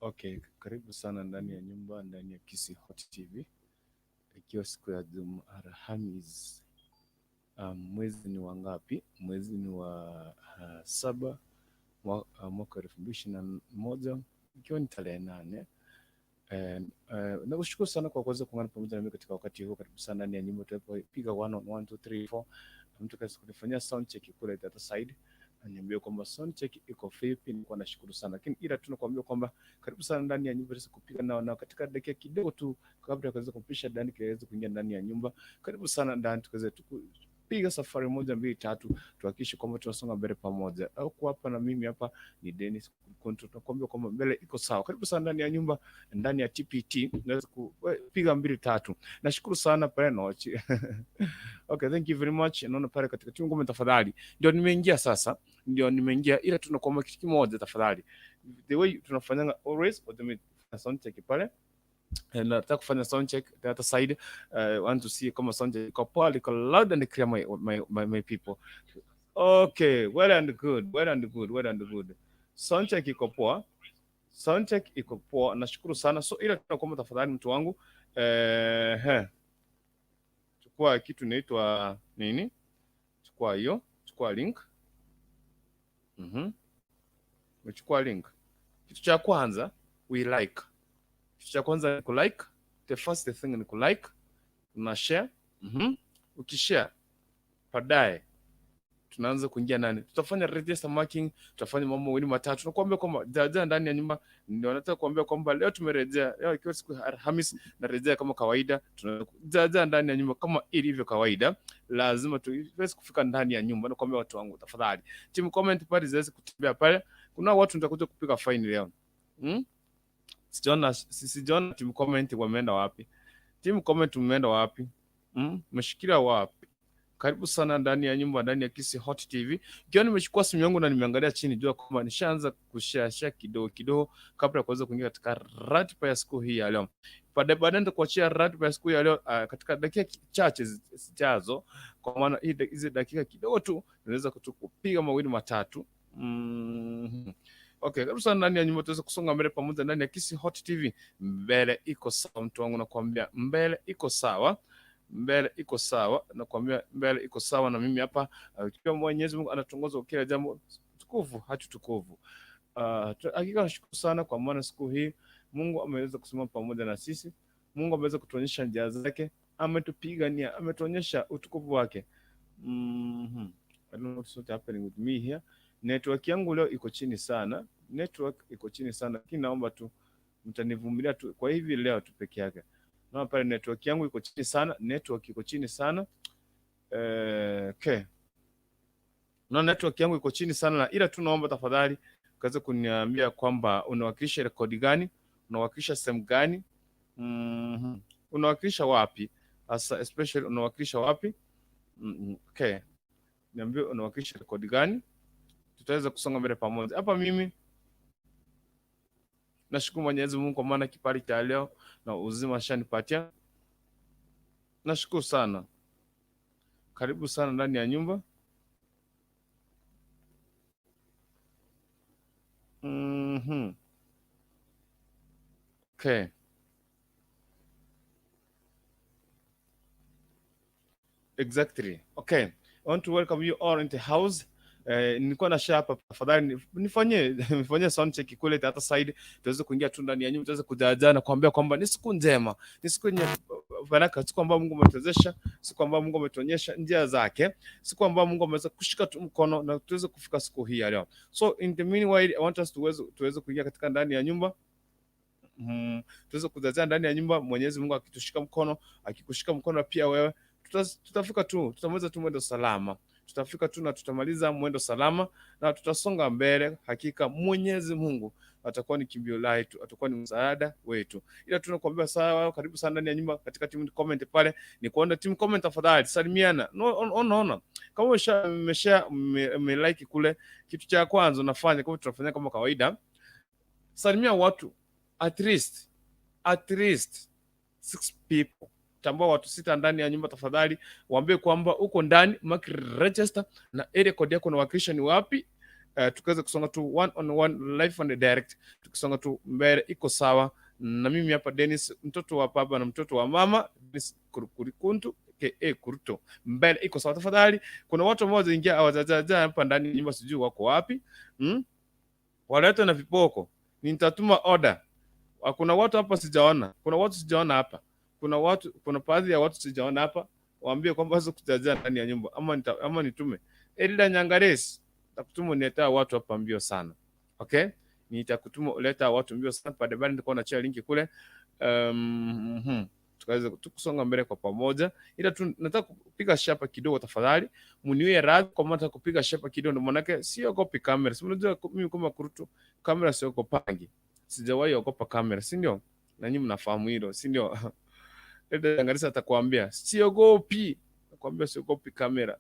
Okay, karibu sana ndani ya nyumba, ndani ya Kisi Hot TV, ikiwa siku ya Alhamisi. Mwezi ni wa ngapi? Mwezi ni wa 7 mwaka 2021, ikiwa ni tarehe 8. Nakushukuru sana kwa kuweza kuungana pamoja nami katika wakati huu. Karibu sana ndani ya nyumba, tunapopiga 1 on 1 2 3 4. Mtu kaza kunifanyia sound check kule data side, niambie kwamba sound check iko vipi. Nilikuwa nashukuru sana, lakini ila tunakuambia kwamba karibu sana ndani ya nyumba, kupiga nao katika dakika kidogo tu kabla ya kuweza kupisha ndani kiweze kuingia ndani ya nyumba. Karibu sana ndani tukaweze piga safari 1 2 3, tuhakikishe kwamba tunasonga mbele pamoja. Au kwa hapa na mimi hapa ni Denis Kukurkuntu, tunakuambia kwamba mbele iko sawa. Karibu sana ndani ya nyumba, ndani ya TPT, unaweza kupiga 2 3. Nashukuru sana pale nochi. Okay, thank you very much. Naona pale katika timu ngome, tafadhali. Ndio nimeingia sasa. Ila tunakuomba kitu kimoja tafadhali. The way tunafanyanga always, automate sound check pale. Nataka kufanya sound check the other side. Want to see kama sound check iko poa, iko loud and clear, my people. Okay, well and good. Sound check iko poa. Nashukuru sana. So ila tunakuomba tafadhali mtu wangu, chukua kitu inaitwa nini? Chukua link. Umechukua link. Kitu cha kwanza we like. Kitu cha kwanza ni ku like. The first thing ni ku like. Una share. Ukishare, baadaye tunaanza kuingia nani. Tutafanya register marking, tutafanya mambo mawili matatu. Nakuambia kwamba jaja ndani ya nyumba, ndio nataka kuambia kwamba leo tumerejea. Leo ikiwa siku ya Alhamisi, na rejea kama kawaida. Tunajaja ndani ya nyumba kama ilivyo kawaida. Lazima tuweze kufika ndani ya nyumba. Nakuambia watu wangu tafadhali, team comment pale ziweze kutembea pale. Kuna watu nitakuja kupiga fine leo. Sijaona team comment wameenda wapi? Team comment umeenda wapi? Umeshikilia wapi? Karibu sana ndani ya nyumba, ndani ya Kisi Hot TV. Kioni nimechukua simu yangu na nimeangalia chini, jua kwamba nishaanza kushare kidogo kabla ya kuweza kuingia katika ratiba ya siku hii ya leo. Baadaye nitakuachia ratiba ya siku hii ya leo katika dakika chache zijazo, kwa maana hizi dakika kidogo tu naweza kupiga mawili matatu. Okay, karibu sana ndani ya nyumba, tuweze kusonga mbele pamoja ndani ya Kisi Hot TV. Mbele iko sawa mtu wangu, nakwambia mbele iko sawa. Nakwambia mbele iko sawa, na mimi hapa ikiwa Mwenyezi Mungu anatongoza kila jambo, tukufu. Hakika nashukuru sana kwa maana siku hii Mungu ameweza kusimama pamoja na sisi. Mungu ameweza kutuonyesha njia zake, ametupigania, ametuonyesha utukufu wake. I don't know what's happening with me here. Network yangu leo iko chini sana. Lakini naomba tu mtanivumilia tu kwa hivi leo tu peke yake. Na pale network yangu iko chini sana. Okay. Na network yangu iko chini sana, ila tunaomba tafadhali kaza kuniambia kwamba unawakilisha rekodi gani, unawakilisha sehemu gani, unawakilisha wapi, especially unawakilisha wapi. Okay. Niambie unawakilisha rekodi gani, tutaweza kusonga mbele pamoja. Hapa mimi nashukuru Mwenyezi Mungu kwa maana kipali cha leo na uzima shanipatia. Nashukuru sana. Karibu sana ndani ya nyumba. Okay. Exactly. Okay. I want to welcome you all in the house. Nilikuwa na share hapa, tafadhali nifanyie sound check kule the other side, tuweze kuingia tu ndani ya nyumba, tuweze kujajana kuambia kwamba ni siku njema, ni siku yenye baraka, siku ambayo Mungu ametuwezesha, siku ambayo Mungu ametuonyesha njia zake, siku ambayo Mungu ameweza kushika tu mkono na tuweze kufika siku hii ya leo. So in the meanwhile, I want us tuweze kuingia katika ndani ya nyumba. Tuweze kujajana ndani ya nyumba. Mwenyezi Mungu akitushika mkono, akikushika mkono pia wewe, tutafika tu, tutamaliza tu mwendo salama. Tutafika tu na tutamaliza mwendo salama na tutasonga mbele. Hakika Mwenyezi Mungu atakuwa ni kimbio letu, atakuwa ni msaada wetu. Ila tunakuambia sawa, karibu sana ndani ya nyumba. Katika team comment pale, ni kuona team comment, tafadhali salimiana. No. Kama umeshare like kule, kitu cha kwanza unafanya kama tunafanya kama kawaida, salimia watu at least 6 people. Tambua watu 6 ndani ya nyumba tafadhali. Waambie kwamba uko ndani, mark register na area code yako unawakilisha ni wapi. tukaweza kusonga tu one on one, live and direct, tukisonga tu mbele, iko sawa. Na mimi hapa Denis, mtoto wa baba na mtoto wa mama, Denis Kukurkuntu Kuruto, mbele iko sawa. Tafadhali kuna watu ambao waingia hawajaja hapa ndani ya nyumba, sijui wako wapi. Waleta na vipoko, nitatuma order. Kuna watu hapa sijaona, kuna watu sijaona hapa, kuna baadhi ya watu sijaona hapa. Waambie kwamba sasa kutaja ndani ya nyumba, ama nitume Elda Nyangaresi, nitakutuma nileta watu hapa mbio sana. Okay, nitakutuma uleta watu mbio sana. Pale bali nitakuwa na share link kule. Tukaweza kusonga mbele kwa pamoja, ila tu nataka kupiga shapa kidogo. Tafadhali mniwe radhi kwa maana kupiga shapa kidogo, ndio maana yake sio copy camera. Si unajua mimi kama Kurutu kamera sio kopangi, sijawahi ogopa kamera, si ndio? Na nyinyi mnafahamu hilo, si ndio? Ndio angalisa atakwambia siogopi, nakwambia siogopi kamera.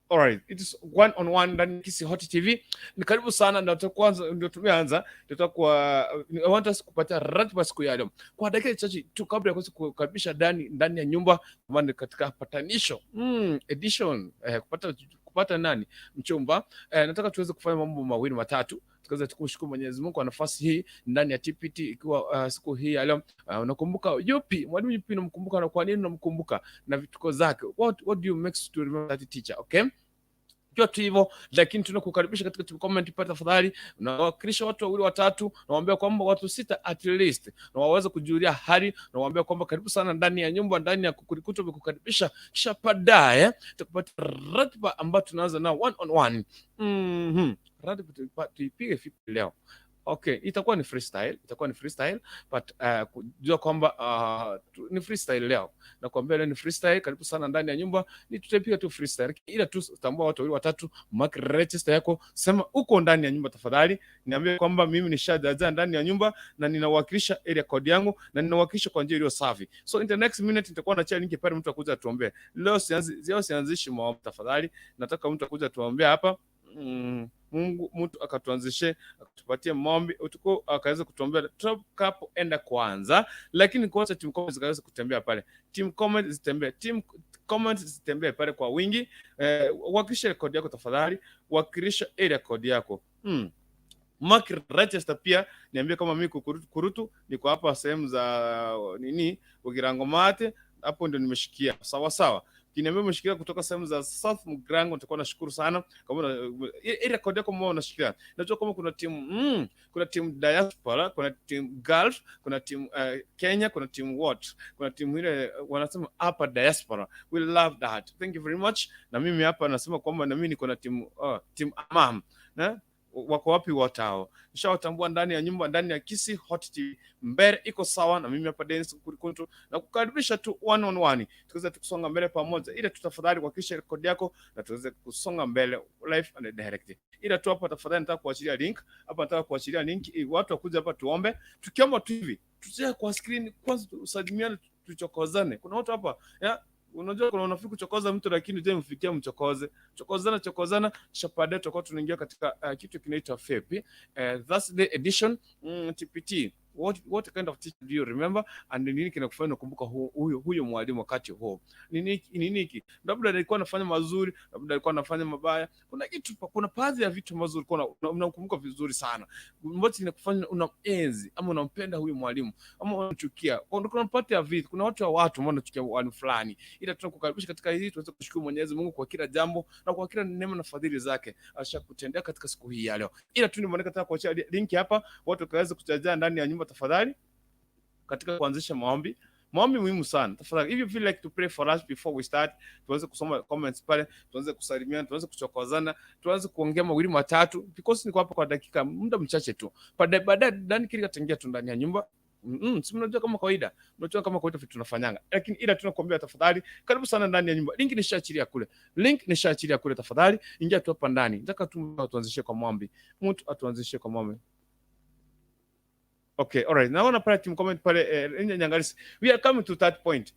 Alright, it is one on one ndani Kisi Hot TV. Ni karibu sana, ndio tumeanza. Tutakuwa I want us kupata ratiba siku ya leo kwa dakika chache tu kabla ya kuanza kukaribisha ndani ya nyumba, maana katika patanisho edition kupata nani mchumba. Nataka tuweze kufanya mambo mawili matatu. Tukaweza tukushukuru Mwenyezi Mungu kwa nafasi hii ndani ya TPT, ikiwa siku hii ya leo. Unakumbuka Yupi, mwalimu Yupi, unamkumbuka na kwa nini unamkumbuka na vituko zake? What do you make to remember that teacher? Okay, kiwa tu hivyo, lakini tunakukaribisha katika comment pale. Tafadhali unawakilisha watu wawili watatu, nawaambia kwamba watu 6 at least, na waweza kujulia hali, na waambia kwamba karibu sana ndani ya nyumba, ndani ya Kukurkuntu kukukaribisha. Kisha baadaye tukapata ratiba ambayo tunaanza na one on one. Ratiba tuipige vipi leo? Okay, itakuwa ni freestyle, but kujua kwamba ni freestyle leo. Na kuambia leo ni freestyle, karibu sana ndani ya nyumba. Ni tutapiga tu freestyle, ila tu tambua watu wawili watatu, mark register yako, sema uko ndani ya nyumba. Tafadhali niambie kwamba mimi nishajaja ndani ya nyumba na ninawakilisha area code yangu na ninawakilisha kwa njia iliyo safi. So in the next minute nitakuwa na share link pale, mtu akuja tuombe. Leo sianzishi maombi tafadhali, nataka mtu akuja tuombea hapa. Mungu mtu akatuanzishe, akatupatie maombi, utuko akaweza kutuombea top cup enda kwanza, lakini kwa team comments zikaweza kutembea pale, team comments zitembee pale kwa wingi. Wakilisha code yako tafadhali, wakilisha area code yako. Mark register pia, niambie kama mimi Kurutu niko hapa sehemu za nini Ugirango Mate, hapo ndio nimeshikia sawa sawa. Kiniambia umeshikia kutoka sehemu za South Mugrango, nitakuwa nashukuru sana. Kama ile code yako mbona unashikia. Najua kama kuna timu kuna timu diaspora, kuna timu Gulf, kuna timu Kenya, kuna timu kuna timu ile wanasema hapa diaspora. We love that. Thank you very much. Na mimi hapa nasema kwamba na mimi niko na timu Amam. Na wako wapi watu hao? Nishawatambua ndani ya nyumba, ndani ya Kisi Hot TV. Mbele iko sawa, na mimi hapa Denis Kukurkuntu na kukaribisha tu one on one. Tuweze kusonga mbele pamoja, ila tutafadhali kuhakikisha rekodi yako na tuweze kusonga mbele live and direct. Ila tu hapa tafadhali nataka kuachilia link. Hapa nataka kuachilia link ili watu wakuja hapa tuombe. Tukiomba tu hivi, tuje kwa screen kwanza tusalimiane, tuchokozane. Kuna watu hapa, unajua kuna unafiki kuchokoza mtu lakini je mfikia mchokoze. Chokozana shapade tutakuwa tunaingia katika kitu kinaitwa FEP. Thursday edition TPT. What kind of teacher do you remember? And nini kinakufanya ukumbuka huyo mwalimu wakati huo? Nini labda alikuwa anafanya mazuri, labda alikuwa anafanya mabaya. Kuna baadhi ya vitu mazuri unakumbuka vizuri sana. Mbona inakufanya unaenzi ama unampenda huyo mwalimu ama unamchukia? Kuna pati ya vitu, kuna watu ambao wanachukia walimu fulani. Ila tunakukaribisha katika hii tuweze kushukuru Mwenyezi Mungu kwa kila jambo na kwa kila neema na fadhili zake ashakutendea katika siku hii ya leo. Ila tu nimeona nataka kuacha link hapa, watu kaweza kujaja ndani ya nyumba tafadhali katika kuanzisha maombi muhimu sana. Tafadhali, if you feel like to pray for us before we start, tuanze kusoma comments pale, tuanze kusalimiana, tuanze kuchokozana, tuanze kuongea mawili matatu, because niko hapa kwa dakika muda mchache tu. Baadaye ndani kile kitaingia tu ndani ya nyumba. Si mnajua kama kawaida, mnajua kama kawaida vitu tunafanyanga, lakini ila tunakuambia tafadhali, karibu sana ndani ya nyumba. Link nishaachilia kule, tafadhali ingia tu hapa ndani. Nataka tu tuanzishe kwa maombi, mtu atuanzishe kwa maombi. Okay, all right. Naona pale team comment pale Nyangarisi. We are coming to that point.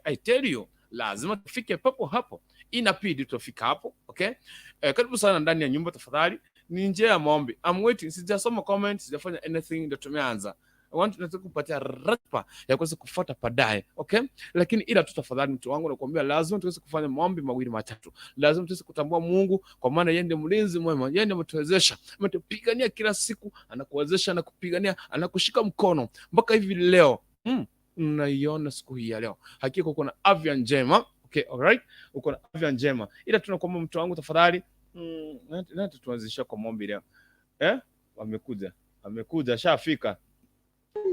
I tell you, lazima tufike papo hapo. Inabidi tufike hapo, okay? Karibu sana ndani ya nyumba tafadhali. Ni njia ya maombi. I'm waiting. Sijasoma comment, sijafanya anything, ndio tumeanza. nataka kupatia ratiba ya kuweza kufuata baadaye, okay? Lakini ila tu tafadhali mtu wangu nakuambia lazima tuweze kufanya maombi mawili matatu. Lazima tuweze kutambua Mungu kwa maana yeye ndiye mlinzi mwema, yeye ndiye ametuwezesha, ametupigania kila siku, anakuwezesha, anakupigania, anakushika mkono mpaka hivi leo. Unaiona siku hii ya leo. Hakika uko na afya njema. Okay, alright? Uko na afya njema. Ila tunakuomba mtu wangu tafadhali, na tuanzishe kwa maombi leo. Amekuja, shafika.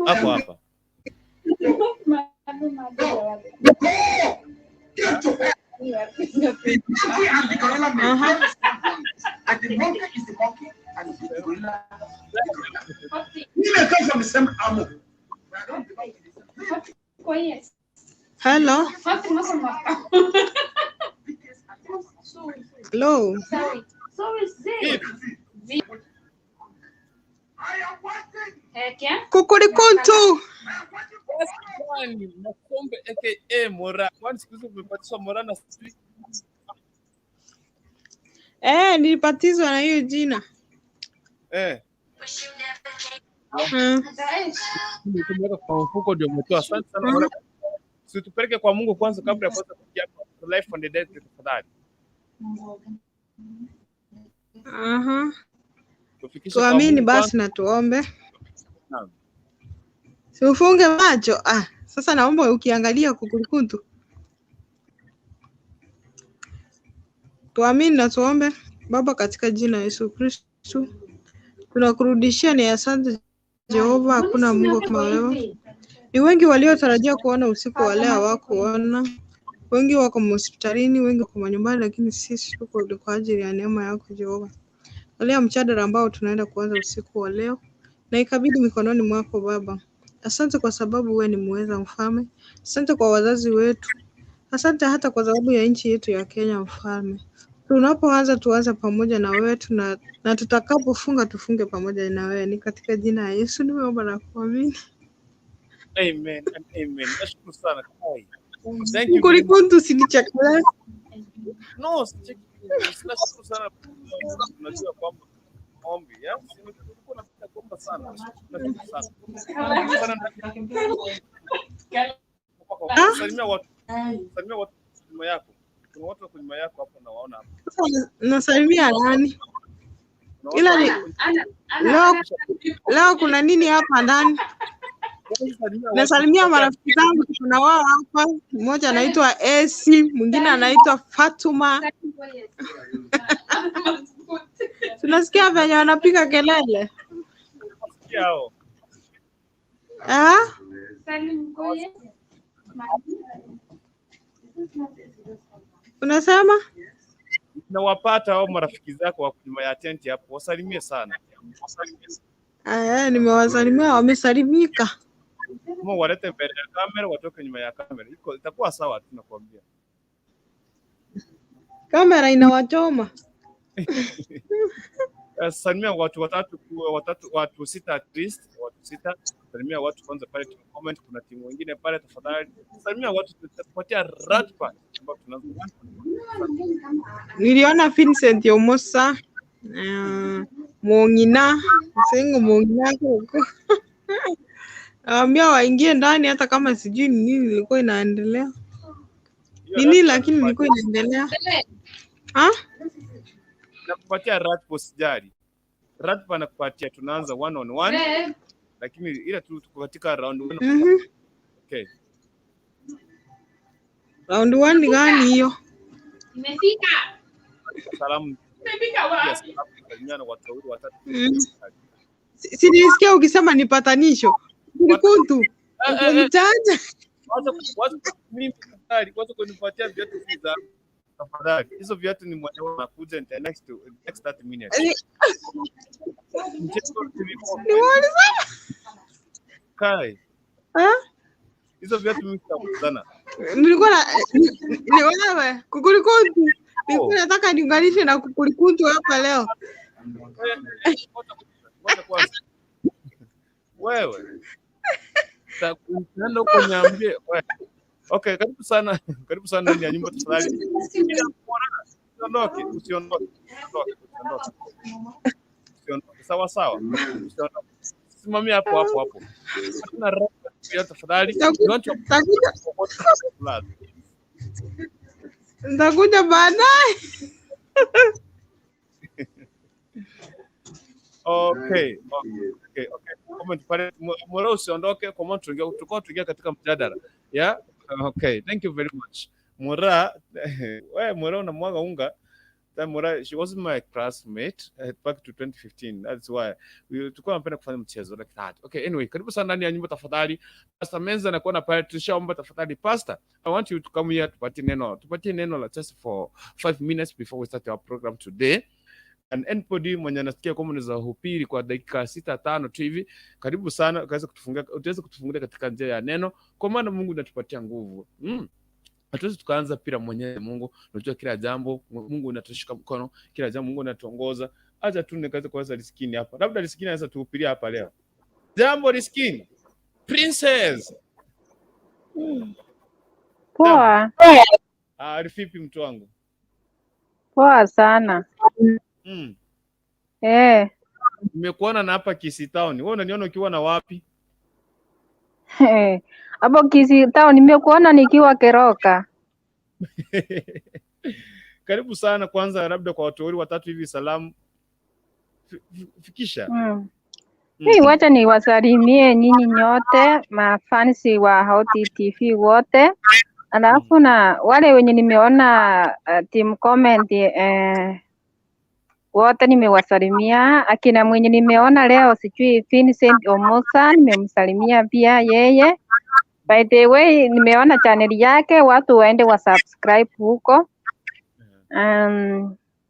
Hapa. Hello. Hello. Kukurkuntu. Nakombe aka Mora. Kwani siku hizi umepatishwa Mora na sisi? Nilipatizwa na hiyo jina. Tumeweka kwa mfuko ndio umetoa. Asante sana Mora. Situpeleke kwa Mungu kwanza kabla ya kuanza kuja life on the dead tafadhali. Tuamini basi na tuombe. Naam. Si ufunge macho. Sasa naomba ukiangalia Kukurkuntu. Tuamini na tuombe. Baba, katika jina la Yesu Kristo, tunakurudishia ni asante Jehova, hakuna Mungu kama wewe. Ni wengi waliotarajia kuona usiku wa leo hawakuona. Wengi wako hospitalini, wengi wako nyumbani, lakini sisi tuko kwa ajili ya neema yako Jehova. Leo mchana ambao tunaenda kuanza usiku wa leo, na ikabidi mikononi mwako Baba. Asante kwa sababu wewe ni muweza Mfalme. Asante kwa wazazi wetu. Asante hata kwa sababu ya nchi yetu ya Kenya Mfalme. Tunapoanza tuanze pamoja na wewe na tutakapofunga tufunge pamoja na wewe. Ni katika jina la Yesu nimeomba na kuamini. Amen and amen. Nashukuru sana. Thank you. Kukurkuntu sinichakula. No, nashukuru sana. Unajua kwamba maombi, Tulikuwa tunataka kuomba sana. Salimia watu nyuma yako. Kuna watu wako nyuma yako hapo na waona hapo. Nasalimia nani? Leo kuna nini hapa ndani? Nasalimia marafiki zangu, kuna wao hapa. Mmoja anaitwa Esi, mwingine anaitwa Fatuma. Tunasikia venye wanapiga kelele. Unasema? Nawapata hao marafiki zako wa nyuma ya tenti hapo. Wasalimie sana. Nimewasalimia, wamesalimika. Kama walete mbele ya kamera, watoke nyuma ya kamera. Itakuwa sawa tu nakwambia. Kamera inawachoma. Salimia watu sita at least, watu sita. Salimia watu kwanza pale tu comment, kuna timu wengine pale tafadhali. Salimia watu tutakupatia ratiba ambapo tunaanza. Niliona Vincent Yomosa, Mwongina, huko. Naambia waingie ndani hata kama sijui ni nini ilikuwa inaendelea. Nini lakini ilikuwa inaendelea. Nakupatia ratiba sijari. Ratiba nakupatia, tunaanza 1-on-1. Lakini ila tuko katika round 1. Okay. Round 1 ni gani hiyo? Imefika. Salamu. Imefika wapi? Watu wawili watatu. Sinisikia ukisema ni patanisho. Kukurkuntu. Unitaja. Watu kunipatia viatu hizo. Tafadhali. Hizo viatu ni mwanao anakuja in the next 30 minutes. Ni wale sana. Kai. Hizo viatu mimi sitakuzana. Nilikuwa ni wewe Kukurkuntu. Nilikuwa nataka niunganishe na Kukurkuntu hapa leo. Wewe. Nenda huko niambie. Okay, karibu sana ndani ya nyumba tafadhali. Usiondoke. Sawa. Simamia hapo. Hatuna raka tafadhali. Nitakuja baadaye. Okay. Comment pale. Mwalimu usiondoke, comment tuingia katika mjadala. Yeah? Okay. Thank you very much. Mwalimu unamwaga unga. She wasn't my classmate back to 2015. That's why tulikuwa tunapenda kufanya mchezo like that. Okay, anyway, karibu sana ndani ya nyumba tafadhali. Pastor Menza anakuwa na pale, tushaomba tafadhali Pastor. I want you to come here tupatie neno la just for 5 minutes before we start our program today. And anybody mwenye anasikia kama unaweza hubiri kwa dakika 6-5 tu hivi, karibu sana utaweza kutufungulia katika njia ya neno, kwa maana Mungu anatupatia nguvu. Hatuwezi tukaanza pira mwenyewe Mungu. Unajua kila jambo Mungu anatushika mkono, kila jambo Mungu anatuongoza. Acha tu nikaweza kuanza riskini hapa. Labda riskini anaweza tuhubiria hapa leo. Jambo riskini. Princess. Poa. Vipi mtu wangu? Poa sana. Nimekuona na hapa Kisii Town. Wewe unaniona ukiwa na wapi? Hapo Kisii Town nimekuona nikiwa Keroka. Karibu sana. Kwanza labda kwa watu wawili watatu hivi salamu fikisha. Wacha niwasalimie nyinyi nyote mafansi wa Hoti TV wote. Alafu na wale wenye nimeona team comment wote nimewasalimia. Akina mwenye nimeona leo sijui Vincent Omosa nimemsalimia pia yeye. By the way, nimeona channel yake, watu waende wa subscribe huko.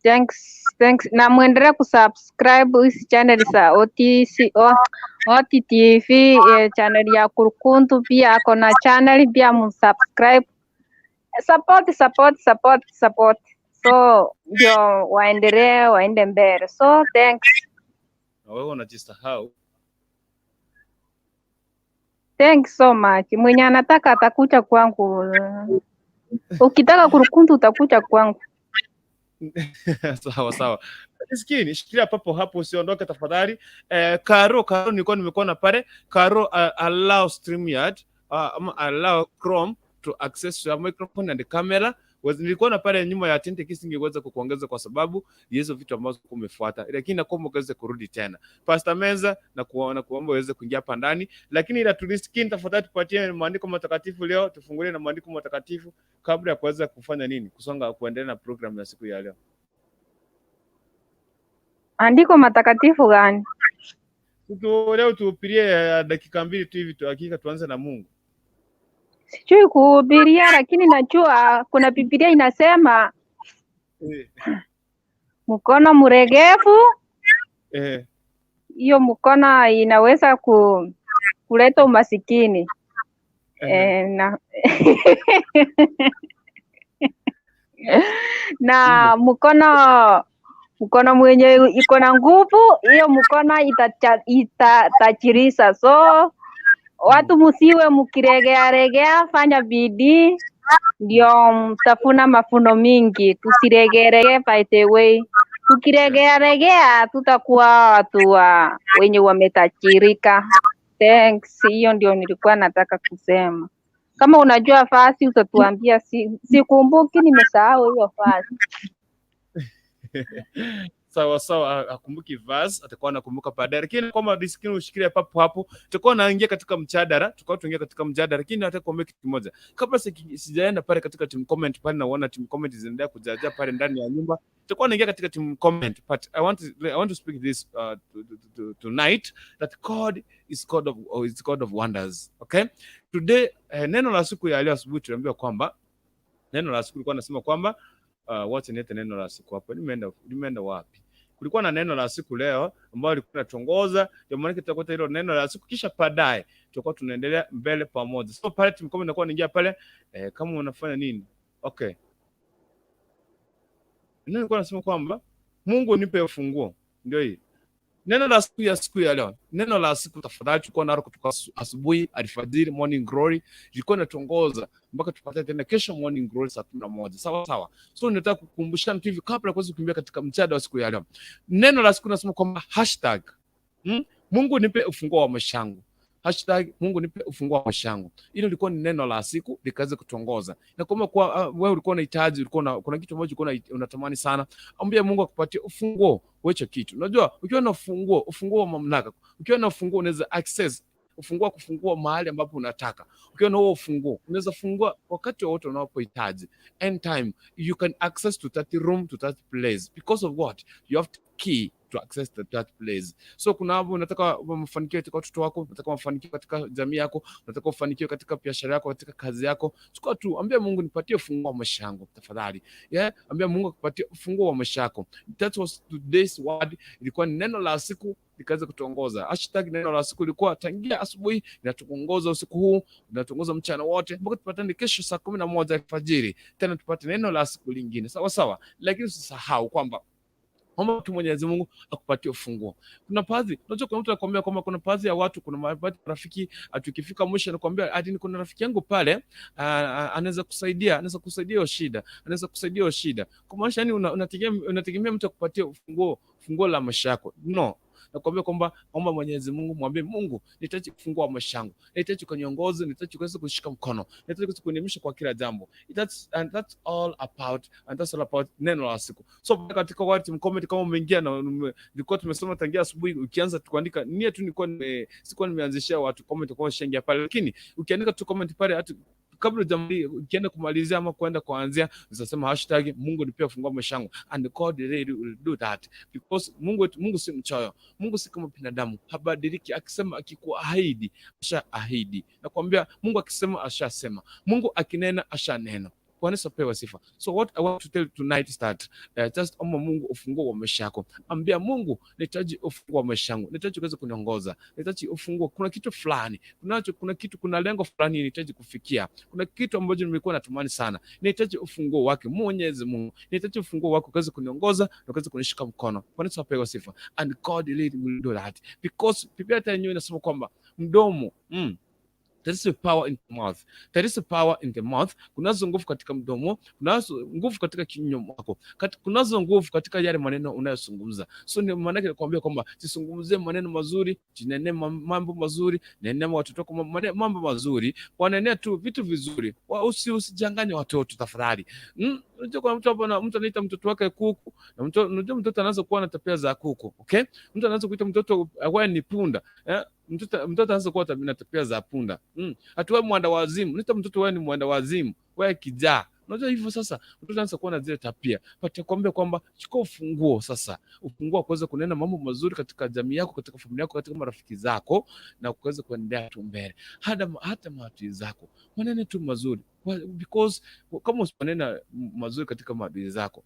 Thanks. Na muendelee kusubscribe hizi channel za OTTV, channel ya Kukurkuntu pia ako na channel pia msubscribe. Support. So ndio waende mbele. So thanks. Na wewe unajisahau. Thanks so much. Mwenye anataka atakuja kwangu. Ukitaka Kukurkuntu utakuja kwangu. Sawa. Sikini, shikilia hapo usiondoke tafadhali. Karo nilikuwa nimekuona pale. Karo allow StreamYard, allow Chrome to access your microphone and camera. Nilikuwa na pale nyuma ya tente kisingeweza kukuongeza kwa sababu hizo vitu ambazo umefuata, lakini nakuomba uweze kurudi tena. Pastor Menza na kuomba uweze kuingia hapa ndani, lakini ila tuliskini tafadhali tupatie maandiko matakatifu leo, tufungulie na maandiko matakatifu kabla ya kuweza kufanya nini, kusonga kuendelea na program ya siku ya leo. Andiko matakatifu gani? Leo tuhubirie dakika 2 tu hivi, hakika tuanze na Mungu. Sijui kuhubiria, lakini najua kuna Biblia inasema mkono mregevu hiyo mkono inaweza kuleta umasikini. Na mkono mwenye iko na nguvu, hiyo mkono itatajirisa. So watu musiwe mukiregea, fanya bidii ndio mtafuna mafuno mingi. Tusiregea by the way. Tukiregea tutakuwa watu wenye wametajirika. Thanks. Hiyo ndio nilikuwa nataka kusema. Kama unajua fasi utatuambia, sikumbuki, nimesahau hiyo fasi. Sawa, akumbuki verse, atakuwa anakumbuka baadaye. Lakini kama diskini ushikilie hapo, tutakuwa naingia katika mjadala, lakini nataka kuambia kitu kimoja. Kabla sijaenda pale katika team comment pale, naona team comment zinaendelea kujaja pale ndani ya nyumba. Tutakuwa naingia katika team comment, but I want to speak this tonight, that God is God of wonders. Okay? Today neno la siku ya leo asubuhi tunaambiwa kwamba neno la siku lilikuwa nasema kwamba wacha niete neno la siku hapa. Nimeenda wapi? Kulikuwa na neno la siku leo ambalo lilikuwa linatongoza, ndio maana tutakuta hilo neno la siku, kisha baadaye tutakuwa tunaendelea mbele pamoja. So pale tumkombe nakuwa niingia pale kama unafanya nini? Okay. Neno lilikuwa nasema kwamba Mungu nipe ufunguo. Ndio hii. Neno la siku ya leo. Neno la siku tafadhali tulikuwa nalo kutoka asubuhi, alfajiri, morning glory. Ilikuwa inatongoza mpaka tupate tena kesho morning glory saa 11. Sawa. So nataka kukumbushana tu hivi kabla ya kuanza kukimbia katika mjadala wa siku ya leo. Neno la siku nasema kwamba hashtag Mungu nipe ufunguo wa maisha yangu. Mungu nipe ufunguo wa maisha yangu. Hilo lilikuwa ni neno la siku likaweza kutuongoza. Na kama kwa wewe ulikuwa unahitaji, kuna kitu ambacho ulikuwa unatamani sana, ambia Mungu akupatie ufunguo wa hicho kitu. Unajua ukiwa na ufunguo wa mamlaka, ukiwa na ufunguo unaweza access kufungua mahali ambapo unataka. Ukiwa na huo ufunguo unaweza fungua wakati wote unapohitaji. Anytime you can access to that room, to that place, because of what? You have the key to access that place. So kuna hapo unataka mafanikio katika watoto wako, unataka mafanikio katika jamii yako, unataka mafanikio katika biashara yako, katika kazi yako, chukua tu ambia Mungu nipatie ufunguo wa maisha yangu tafadhali. Ambia Mungu akupatie ufunguo wa maisha yako. That was today's word. Ilikuwa neno la siku likaweza kutuongoza. Neno la siku ilikuwa tangia asubuhi inatuongoza usiku huu, inatuongoza mchana wote, mpaka tupatane kesho saa 11 alfajiri. Tena tupate neno la siku lingine. Sawa sawa. Lakini usisahau kwamba omba tu Mwenyezi Mungu akupatie ufunguo. Kuna baadhi, unajua kuna mtu anakuambia kwamba kuna baadhi ya watu, kuna baadhi ya rafiki atukifika mwisho anakuambia ati kuna rafiki yangu pale anaweza kusaidia hiyo shida, anaweza kusaidia hiyo shida. Kwa maana yani unategemea mtu akupatie ufunguo la maisha yako. No. Nakwambia kwamba omba Mwenyezi Mungu, mwambie Mungu nahitaji kufungua maisha yangu, nahitaji kuniongoza, nahitaji kuweza kushika mkono, nahitaji kunielimisha kwa kila jambo. That's all about neno la siku. So katika WhatsApp comment kama umeingia na nilikuwa tumesoma tangia asubuhi, ukianza kuandika nia tu sikuwa nimeanzishia watu comment kwa shengia pale, lakini ukiandika tu comment pale hata kabla jamii ukienda kumalizia ama kwenda kuanzia unasema Mungu nipe ufunguo wa maisha yangu, and God will do that, because Mungu si mchoyo. Mungu si kama binadamu, habadiliki. Akisema akikuahidi ashaahidi. Nakwambia Mungu akisema ashasema, Mungu akinena ashanena. Bwana apewe sifa. So what I want to tell you tonight is that just omba Mungu ufunguo wa maisha yako. Ambia Mungu nahitaji ufunguo wa maisha yangu, nahitaji kuweza kuniongoza, nahitaji ufunguo. Kuna kitu fulani, kuna lengo fulani nahitaji kufikia, kuna kitu ambacho nimekuwa natumani sana, nahitaji ufunguo wake Mwenyezi Mungu, nahitaji ufunguo wako kuweza kuniongoza na kuweza kunishika mkono. Bwana apewe sifa. And God will do that, because Biblia yenyewe inasema kwamba mdomo there is a power in the mouth. There is a power in the mouth. Kunazo nguvu katika mdomo, kunazo nguvu katika kinywa chako, kunazo nguvu katika yale maneno unayozungumza. So ni maana yake nakwambia kwamba usizungumzie maneno mazuri, jinene mambo mazuri, nene watoto wako mambo mazuri, wanenea tu vitu vizuri. Usijanganye watoto tafadhali. Unajua kwa mtu anaita mtoto wake kuku, na mtoto anaanza kuwa na tabia za kuku, okay? Mtu anaanza kuita mtoto awe ni punda, mtoto anaanza kuwa na tabia za punda. Hatuwe mwenda wazimu, nita mtoto wewe ni mwenda wazimu, wewe kijaa. Unajua hivyo sasa mtoto anaanza kuwa na zile tabia. Patakwambia kwamba chukua ufunguo sasa, ufunguo kuweza kunena mambo mazuri katika jamii yako, katika familia yako, katika marafiki zako, na kuweza kuendelea tu mbele. Hata maadui zako wanene tu mazuri, because kama usiponena mazuri katika maadui zako,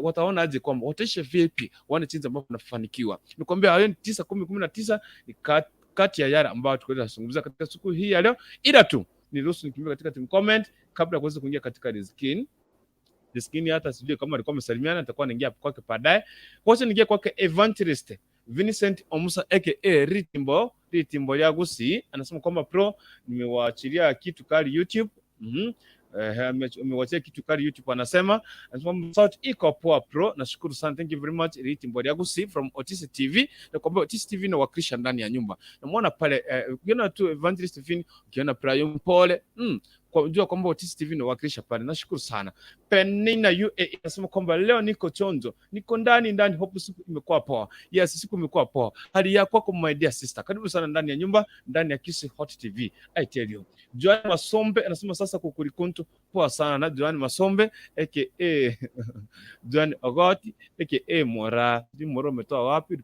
wataona aje kwamba wataishi vipi, wana jinsi ambavyo unafanikiwa. Nikwambia hayo 9 10 19 ni kati ya yale ambayo tukwenda kuzungumzia katika siku hii ya leo, ila tu niruhusu nikimbia katika team comment kabla ya kuweza kuingia katika Rizkini. Hata sijui kama alikuwa amesalimiana, atakuwa anaingia kwake baadaye. Kwanza niingia kwake Evangelist Vincent Omusa aka Ritimbo ya Gusi, anasema kwamba pro nimewaachilia kitu kali YouTube. Umewachia kitu kali YouTube, anasema sauti iko poa pro. Nashukuru sana, thank you very much Ritimbo ya Gusi from Otis TV. Na kwamba Otis TV na wakilisha ndani ya nyumba. Namuona pale ukiona tu Evangelist Vin, ukiona Prayo Mpole, kwa jua kwamba Otis TV na wakilisha pale. Nashukuru sana. Penina UAE anasema kwamba leo niko chonjo, niko ndani, hope siku imekuwa poa. Yes, siku imekuwa poa. Hali yako kwa my dear sister, karibu sana ndani ya nyumba, ndani ya Kisi Hot TV. I tell you. Joan Masombe anasema sasa Kukurkuntu poa sana. Na Joan Masombe aka Joan Ogoti aka Mora. Mora umetoa wapi?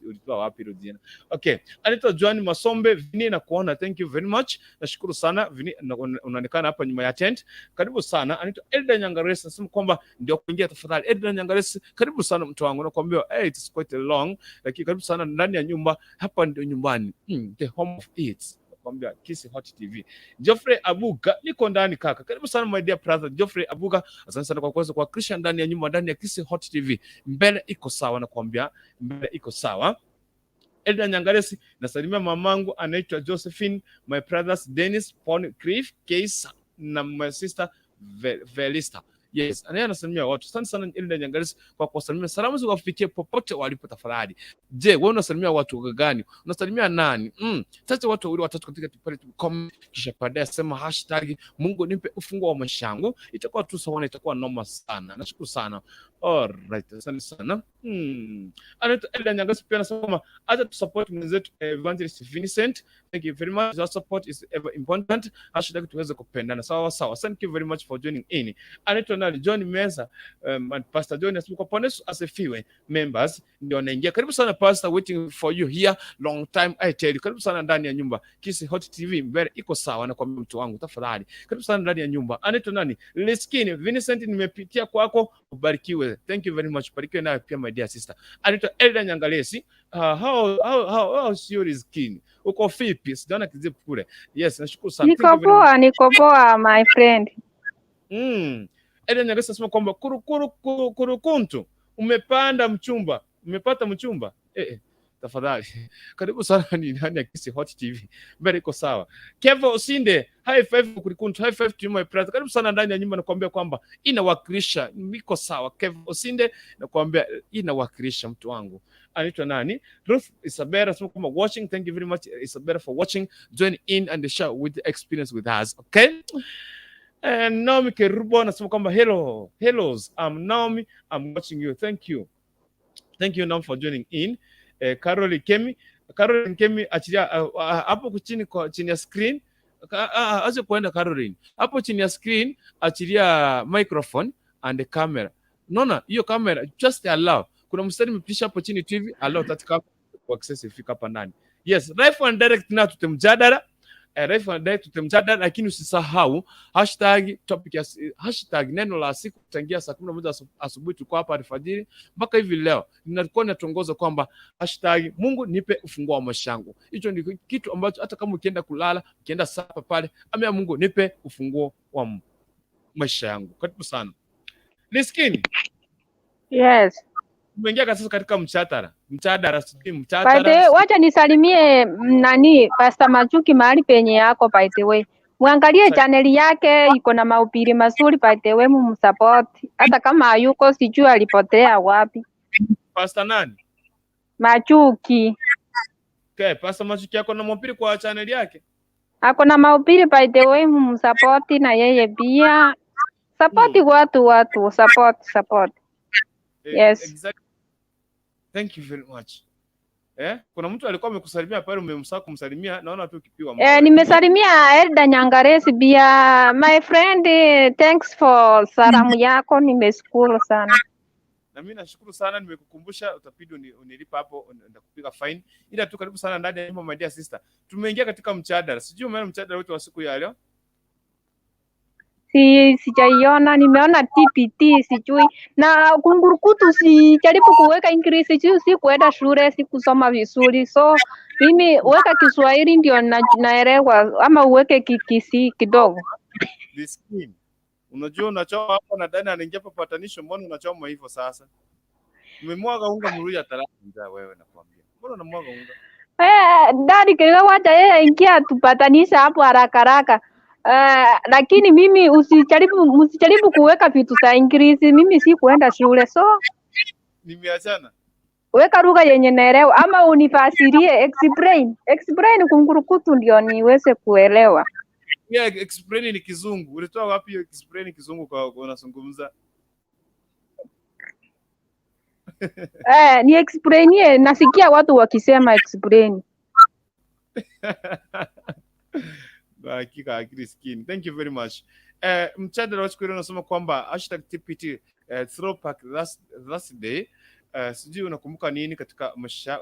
Ulitoa wapi Rodiana? Okay. Anaitwa Joan Masombe Vini, na kuona, thank you very much. Nashukuru sana Vini, unaonekana hapa nyuma ya tent. Karibu sana. Anaitwa Elda Nyangaresi, nasema kwamba ndio kuingia tafadhali. Elda Nyangaresi, karibu sana mtu wangu. Nakwambia it's quite long, lakini karibu sana ndani ya nyumba. Hapa ndio nyumbani. The home of it. Nakwambia Kisi Hot TV. Geoffrey Abuga, niko ndani kaka. Karibu sana my dear brother Geoffrey Abuga. Asante sana kwa kuweza kuwakilisha ndani ya nyumba, ndani ya Kisi Hot TV. Mbele iko sawa, nakwambia mbele iko sawa. Elda Nyangaresi, nasalimia mamangu anaitwa Josephine, my brothers Denis, Pon, Grief, Case, na my sister Velista. Yes, anasalimia watu. Asante sana Elda Nyangalesi kwa kuwasalimia. Salamu ziwafikie popote walipo tafadhali. Je, wewe unasalimia watu gani? Unasalimia nani? Sasa watu wawili watatu katika pale comment, kisha baadaye sema hashtag Mungu nipe ufunguo wa maisha yangu. Itakuwa tu sawa, itakuwa noma sana. Nashukuru sana. Alright, asante sana. Anaitwa Elda Nyangalesi pia anasema acha tu support mwenzetu Evangelist Vincent. Thank you very much. Your support is ever important. Hashtag tuweze kupendana. Sawa sawa. Thank you very much for joining in. Anaitwa nani? John Meza, and Pastor John asema kwa Yesu asifiwe. Members ndio wanaingia. Karibu sana Pastor, waiting for you here long time I tell you. Karibu sana ndani ya nyumba. Kisi Hot TV mbele iko sawa na kwa mtu wangu tafadhali. Karibu sana ndani ya nyumba. Anaitwa nani? Liskini Vincent, nimepitia kwako, ubarikiwe. Thank you very much. Barikiwe nawe pia my dear sister. Anaitwa Elda Nyangalesi. How sure is King? Uko vipi? Sijaona kizipu kule. Yes, nashukuru sana. Niko poa my friend. Elda Nyangalesi anasema kwamba Kukurkuntu umepanda mchumba. Umepata mchumba? Tafadhali. Karibu sana ni ndani ya Kisi Hot TV. Mbele iko sawa. Kevo Osinde, high five Kukurkuntu, high five to my brother. Karibu sana ndani ya nyumba, nakwambia kwamba inawakilisha, niko sawa. Kevo Osinde nakwambia inawakilisha mtu wangu. Anaitwa nani? Ruth Isabella anasema kwamba watching. Thank you very much Isabella for watching. Join in and the show with the experience with us. Okay? And Naomi Kerubo anasema kwamba hellos, I'm Naomi, I'm watching you. Thank you Naomi for joining in. Caroline Kemi achilia hapo chini ya screen. Acha kuenda Caroline. Hapo chini ya screen achilia microphone and the camera. Nona hiyo camera just allow. Kuna mstari mpisha hapo chini TV, allow that camera to access ifika hapa ndani. Yes, live and direct na tutemjadala. Lakini usisahau hashtag topic ya hashtag neno la siku kutangia saa 11 asubuhi. Tulikuwa hapa alfajiri mpaka hivi leo ninakuwa natongoza kwamba hashtag Mungu nipe ufunguo wa maisha yangu. Hicho ndio kitu ambacho hata kama ukienda kulala, ukienda sapa pale, ambia Mungu nipe ufunguo wa maisha yangu. Karibu sana Liskini. Yes, umeingia sasa katika mchadara. By the way, wacha nisalimie nani Pastor Machuki mahali penye yako. By the way, muangalie channel yake, iko na mahubiri mazuri. By the way, mumsupport hata kama hayuko, sijui alipotea wapi. Pastor nani? Machuki. Okay, Pastor Machuki yako na mahubiri kwa channel yake? Ako na mahubiri. By the way, mumsupport na yeye pia. Support watu support. Yes. Exactly. Thank you very much. Kuna mtu alikuwa amekusalimia pale, umemsahau kumsalimia, naona tu ukipiwa. Nimesalimia Elda Nyangalesi pia. My friend, thanks for salamu yako, nimeshukuru sana. Na mimi nashukuru sana, nimekukumbusha utapidi unilipa hapo, ndakupiga fine. Ila tu karibu sana ndani ya nyumba my dear sister. Tumeingia katika mchadara. Sijui umeona mchadara wetu wa siku ya leo? Sijaiona, nimeona TPT sijui. Na Kukurkuntu sijaribu kuweka English, si kuenda shule, si kusoma vizuri. So mimi weka Kiswahili ndio naelewa, ama uweke Kikisi kidogo. Diskin. Unajua unachoma hapo na Dani anaingia patanisho, mbona unachoma hivyo sasa? Umemwaga unga mrudi atalala njaa wewe nakwambia. Mbona unamwaga unga? Dani kile wacha yeye ingia tupatanisha hapo haraka. Lakini mimi usijaribu kuweka vitu za English, mimi si kuenda shule, so nimeachana. Weka lugha yenye naelewa, ama unifasirie, explain Kukurkuntu ndio niweze kuelewa. Yeah, explain ni Kizungu. Ulitoa wapi hiyo explain Kizungu kwa unazungumza? Ni explainie, nasikia watu wakisema explain. Hakika akili skin. Thank you very much. Mchadara wa siku leo unasema kwamba #TPT throwback last day. Sijui unakumbuka nini katika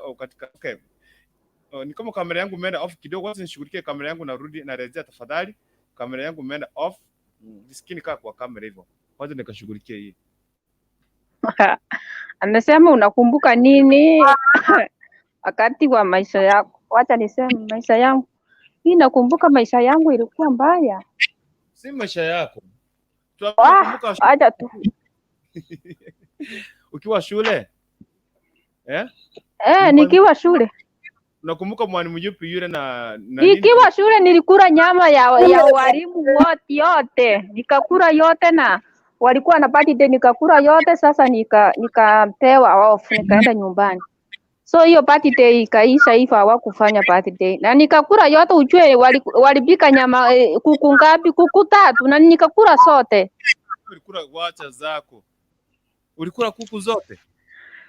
okay. Ni kama kamera yangu imeenda off kidogo, wacha nishughulikie kamera yangu, narudi na rejea tafadhali. Kamera yangu imeenda off. Skin kaa kwa kamera hivyo. Wacha nikashughulikie hii. Anasema unakumbuka nini wakati wa maisha yako? Wacha niseme maisha yangu. Mimi nakumbuka maisha yangu ilikuwa mbaya. Si maisha yako. Tunakumbuka acha tu. Ukiwa shule? Nikiwa shule. Unakumbuka mwalimu Yupi yule na nikiwa shule nilikula nyama ya walimu wote yote. Nikakula yote na walikuwa na birthday nikakula yote. Sasa nikapewa off nikaenda nyumbani. So hiyo birthday ikaisha hivyo, hawakufanya birthday na nikakula yote. Ujue walipika nyama kuku ngapi? Kuku 3 na nikakula sote. Ulikula wacha zako. Ulikula kuku zote?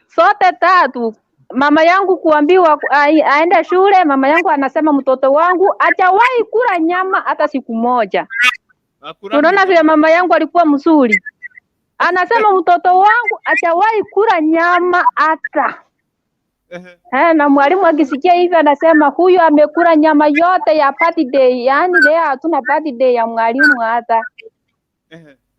Sote 3. Mama yangu kuambiwa aende shule, mama yangu anasema mtoto wangu hajawahi kula nyama hata siku moja. Unaona vile mama yangu alikuwa mzuri. Anasema mtoto wangu hajawahi kula nyama hata. Na mwalimu akisikia hivi anasema huyu amekula nyama yote ya birthday. Yaani leo hatuna birthday ya mwalimu hata.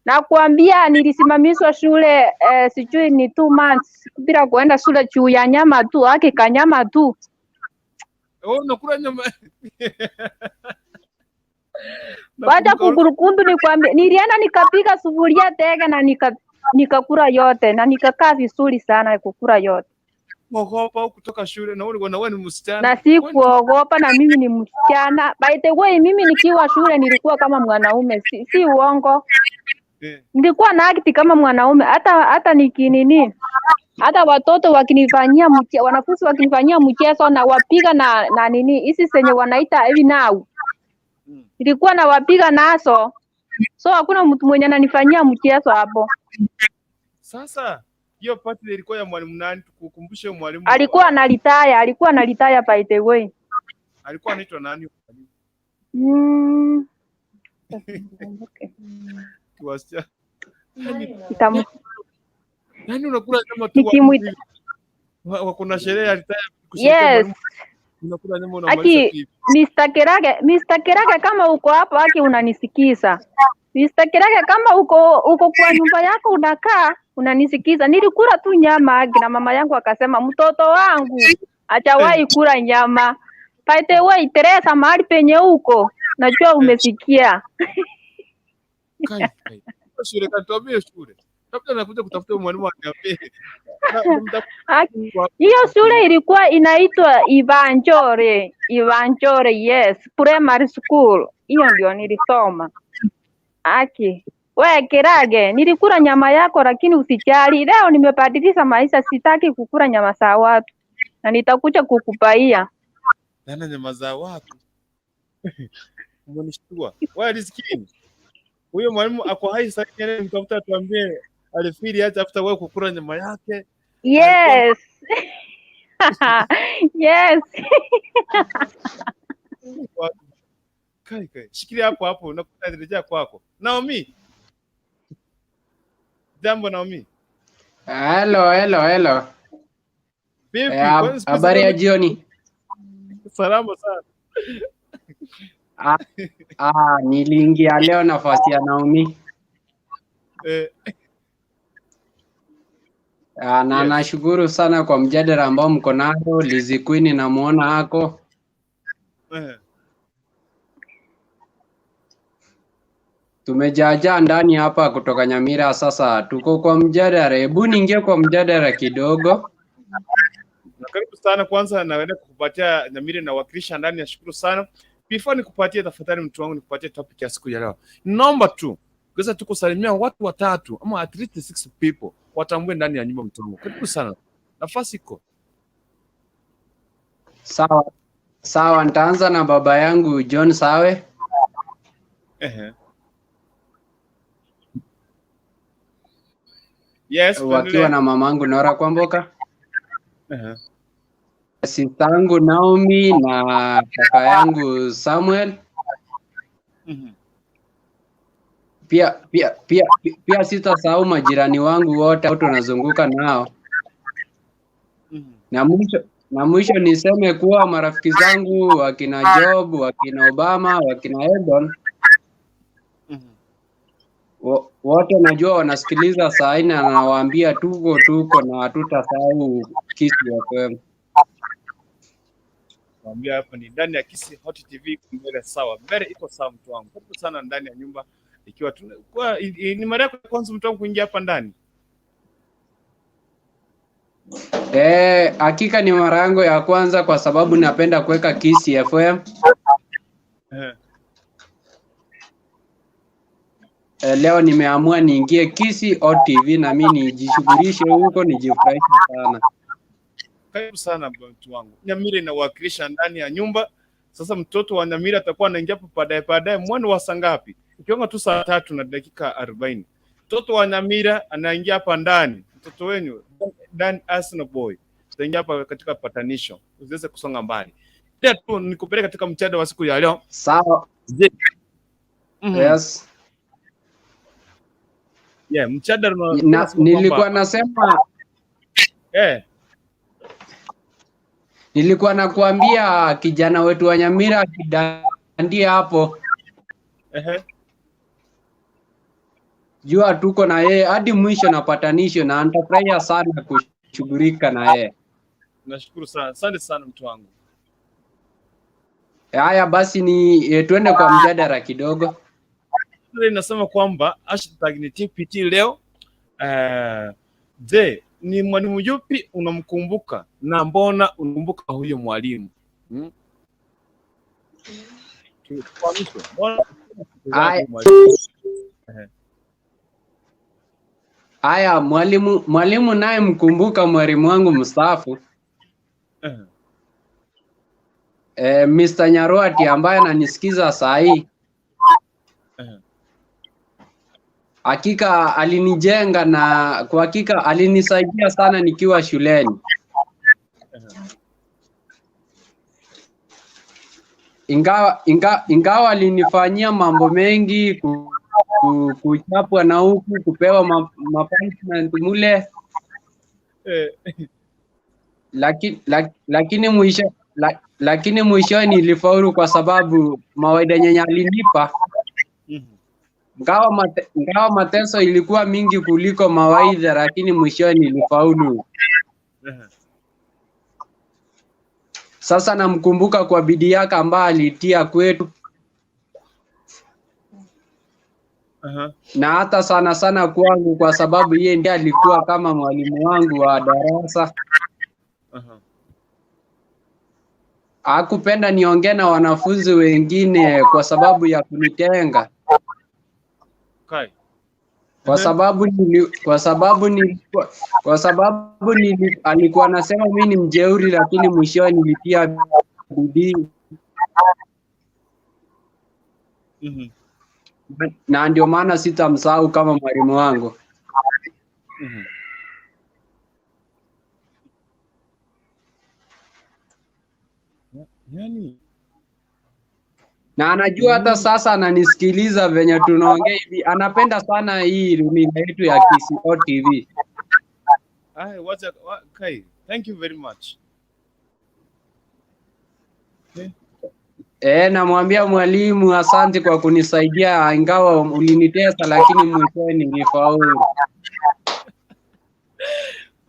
Na kuambia nilisimamishwa shule sijui ni 2 months bila kuenda shule juu ya nyama tu, kanyama tu. Unakula nyama. Baada Kukurkuntu nikwambia nilienda nikapiga sufuria tega na nikakula yote na nikakaa vizuri sana kukula yote. Kuogopa kutoka shule na wewe ni msichana. Na sikuogopa na mimi ni msichana. By the way, mimi nikiwa shule nilikuwa kama mwanaume, si uongo. Nilikuwa na act kama mwanaume hata nikinini. Hata watoto wakinifanyia wanafunzi wakinifanyia mchezo na wapiga na nini hizi zenye wanaita hivi now. Nilikuwa na wapiga naso. So hakuna mtu mwenye ananifanyia mchezo hapo. Sasa hiyo party ilikuwa ya mwalimu nani? Tukukumbushe mwalimu. Alikuwa analitaya by the way. Alikuwa anaitwa nani? Tuasia. Nani unakula kama tu wako na sherehe alitaya kushiriki mwalimu. Unakula nyama unamaliza kipi? Mr. Kerage kama uko hapo unanisikiza. Mr. Kerage kama uko kwa nyumba yako unakaa unanisikiza. Nilikula tu nyama na mama yangu akasema mtoto wangu hajawahi kula nyama. By the way, Teresa mahali penye uko najua umesikia. Kai. Shule katobie shule. Labda nakuja kutafuta mwalimu aniambie. Hiyo shule ilikuwa inaitwa Ivanjore, yes, primary school. Hiyo ndio nilisoma. Wewe Kerage, nilikula nyama yako lakini usijali. Leo nimebadilisha maisha, sitaki kukula nyama za watu. Na nitakuja kukupaia. Nana nyama za watu. Mwanishtua. Wewe riskini. Huyo mwalimu ako hai sasa yeye mtafuta tuambie alifiri hata after wewe kukula nyama yake. Yes. Yes. Kai. Shikilia hapo nakutarejea kwako. Naomi. Jambo Naomi. Hello. Vipi? Habari ya jioni. Salama sana. Niliingia leo nafasi ya Naomi. Na nashukuru sana kwa mjadala ambao mko nao. Lizzy Queen namuona hako. Tumejaja ndani hapa kutoka Nyamira, sasa tuko kwa mjadala. Hebu niingie kwa mjadala kidogo. Karibu sana. Kwanza naenda kukupatia Nyamira na wakilisha ndani, nashukuru sana. Before nikupatie tafadhali mtu wangu nikupatie topic ya siku ya leo. Naomba tu kwanza tukusalimia watu 3 ama at least 6 people watambue ndani ya nyumba mtu wangu. Karibu sana. Nafasi iko. Sawa, nitaanza na baba yangu John Sawe. Yes, wakiwa na mamangu Nora Kwamboka. Sistangu Naomi na kaka yangu Samuel. Pia sitasahau majirani wangu wote au tunazunguka nao. Na mwisho niseme kuwa marafiki zangu wakina Job, wakina Obama, wakina Edon wote najua wanasikiliza saa hii na nawaambia tuko na hatutasahau Kisi FM. Naambia hapa ni ndani ya Kisi Hot TV mbele sawa. Mbele iko sawa mtu wangu. Karibu sana ndani ya nyumba ikiwa ni mara yako kwanza mtu wangu kuingia hapa ndani. Hakika ni mara yangu ya kwanza kwa sababu napenda kuweka Kisi FM. leo nimeamua niingie Kisi OTV na mimi nijishughulishe huko nijifurahishe sana. Karibu sana mtu wangu. Nyamira inawakilisha ndani ya nyumba. Sasa mtoto wa Nyamira atakuwa anaingia hapo baadaye mwendo wa saa ngapi? Ikiwa tu saa 3 na dakika 40. Mtoto wa Nyamira anaingia hapa ndani. Mtoto wenu Dan Arsenal boy. Utaingia hapa katika patanisho. Usiweze kusonga mbali. Pia tu nikupeleka katika mchada wa siku ya leo. Sawa. Yes. Yeah, mchada nilikuwa nasema nilikuwa nakuambia kijana wetu wa Nyamira kidandia hapo. Jua tuko na yeye hadi mwisho na patanisho na nitafurahia sana kushughulika na yeye. Nashukuru sana. Asante sana mtu wangu. Haya basi tuende kwa mjadala kidogo. Nasema kwamba hashtag ni TPT leo. Je, ni mwalimu yupi unamkumbuka na mbona unamkumbuka huyo mwalimu? Haya, mwalimu naye mkumbuka mwalimu wangu mstaafu. Mr. Nyarwati ambaye ananisikiza saa hii. Hakika alinijenga na kwa hakika alinisaidia sana nikiwa shuleni. Ingawa alinifanyia mambo mengi, kuchapwa na huku, kupewa punishment mule. Lakini mwisho nilifaulu kwa sababu mawaidha yenye alinipa. Ingawa mateso ilikuwa mingi kuliko mawaidha, lakini mwisho nilifaulu. Sasa namkumbuka kwa bidii yake ambayo alitia kwetu. Na hata sana kwangu kwa sababu yeye ndiye alikuwa kama mwalimu wangu wa darasa. Hakupenda niongee na wanafunzi wengine kwa sababu ya kunitenga. Kwa sababu alikuwa anasema mimi ni mjeuri, lakini mwisho nilitia bidii. Na ndio maana sitamsahau kama mwalimu wangu. Na anajua hata sasa ananisikiliza venye tunaongea hivi. Anapenda sana hii runinga yetu ya Kisi OTV. Okay. Thank you very much. Namwambia mwalimu asante kwa kunisaidia, ingawa ulinitesa lakini mwisho nilifaulu.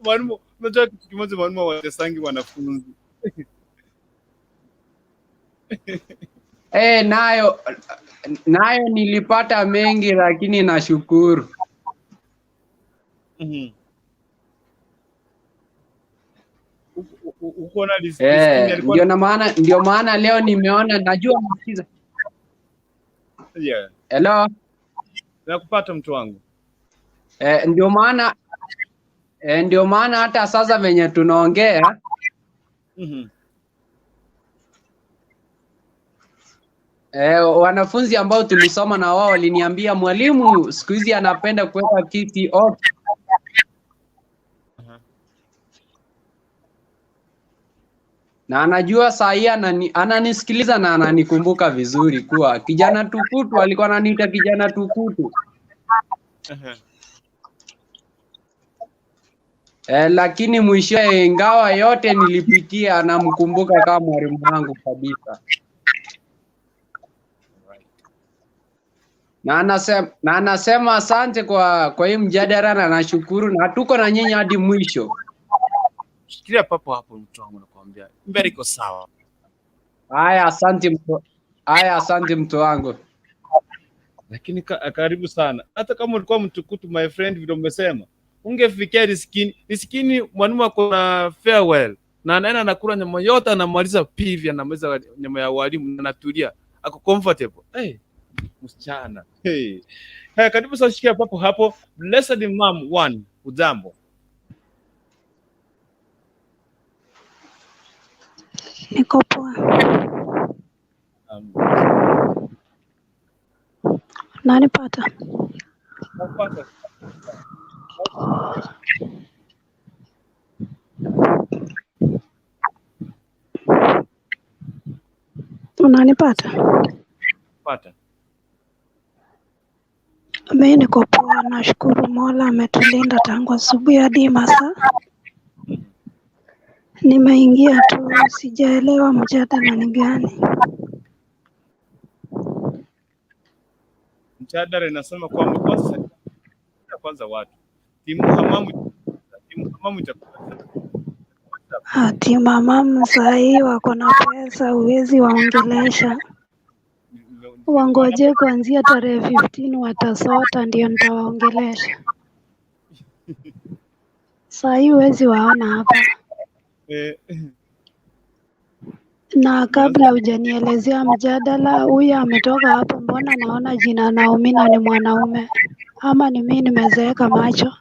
Mwalimu, unajua kitu kimoja, mwalimu watesangi wanafunzi. Nayo nilipata mengi lakini nashukuru. Ndio maana leo nimeona, najua msikiza. Hello. Nakupata mtu wangu. Ndio maana hata sasa venye tunaongea. Wanafunzi ambao tulisoma na wao waliniambia mwalimu siku hizi anapenda kuweka kiti off. Na anajua saa hii ananisikiliza na ananikumbuka vizuri kuwa kijana tukutu, alikuwa ananiita kijana tukutu. Lakini mwisho ingawa yote nilipitia, anamkumbuka kama mwalimu wangu kabisa. Na anasema asante kwa hii mjadala na nashukuru na tuko na nyinyi hadi mwisho. Shikilia papo hapo mtu wangu, nakwambia. Mbele iko sawa. Haya asante mtu wangu. Lakini karibu sana. Hata kama ulikuwa mtukutu my friend vile umesema, ungefikia riskini mwalimu ako na farewell. Na anaenda anakula nyama yote, anamaliza pivi, anamaliza nyama ya walimu na anatulia. Ako comfortable. msichana. Hey. Haya, karibu sasa, shikia papo hapo. Blessed Mom 1, ujambo? Niko poa. Nanipata? Napata. Unanipata? Pata. Mimi niko poa, nashukuru Mola ametulinda tangu asubuhi hadi masaa. Nimeingia tu, sijaelewa mjadala ni gani. Mjadala inasema kwamba kwanza watu timu hamamu itakuwa Ati mamamu sahii wako na pesa, uwezi waongelesha. Wangoje kuanzia tarehe 15 watasota ndio nitawaongelesha. Sahii huwezi waona hapa. Na kabla hujanielezea mjadala, huyu ametoka hapo, mbona naona jina Naomi na ni mwanaume? Ama ni mimi nimezeeka macho?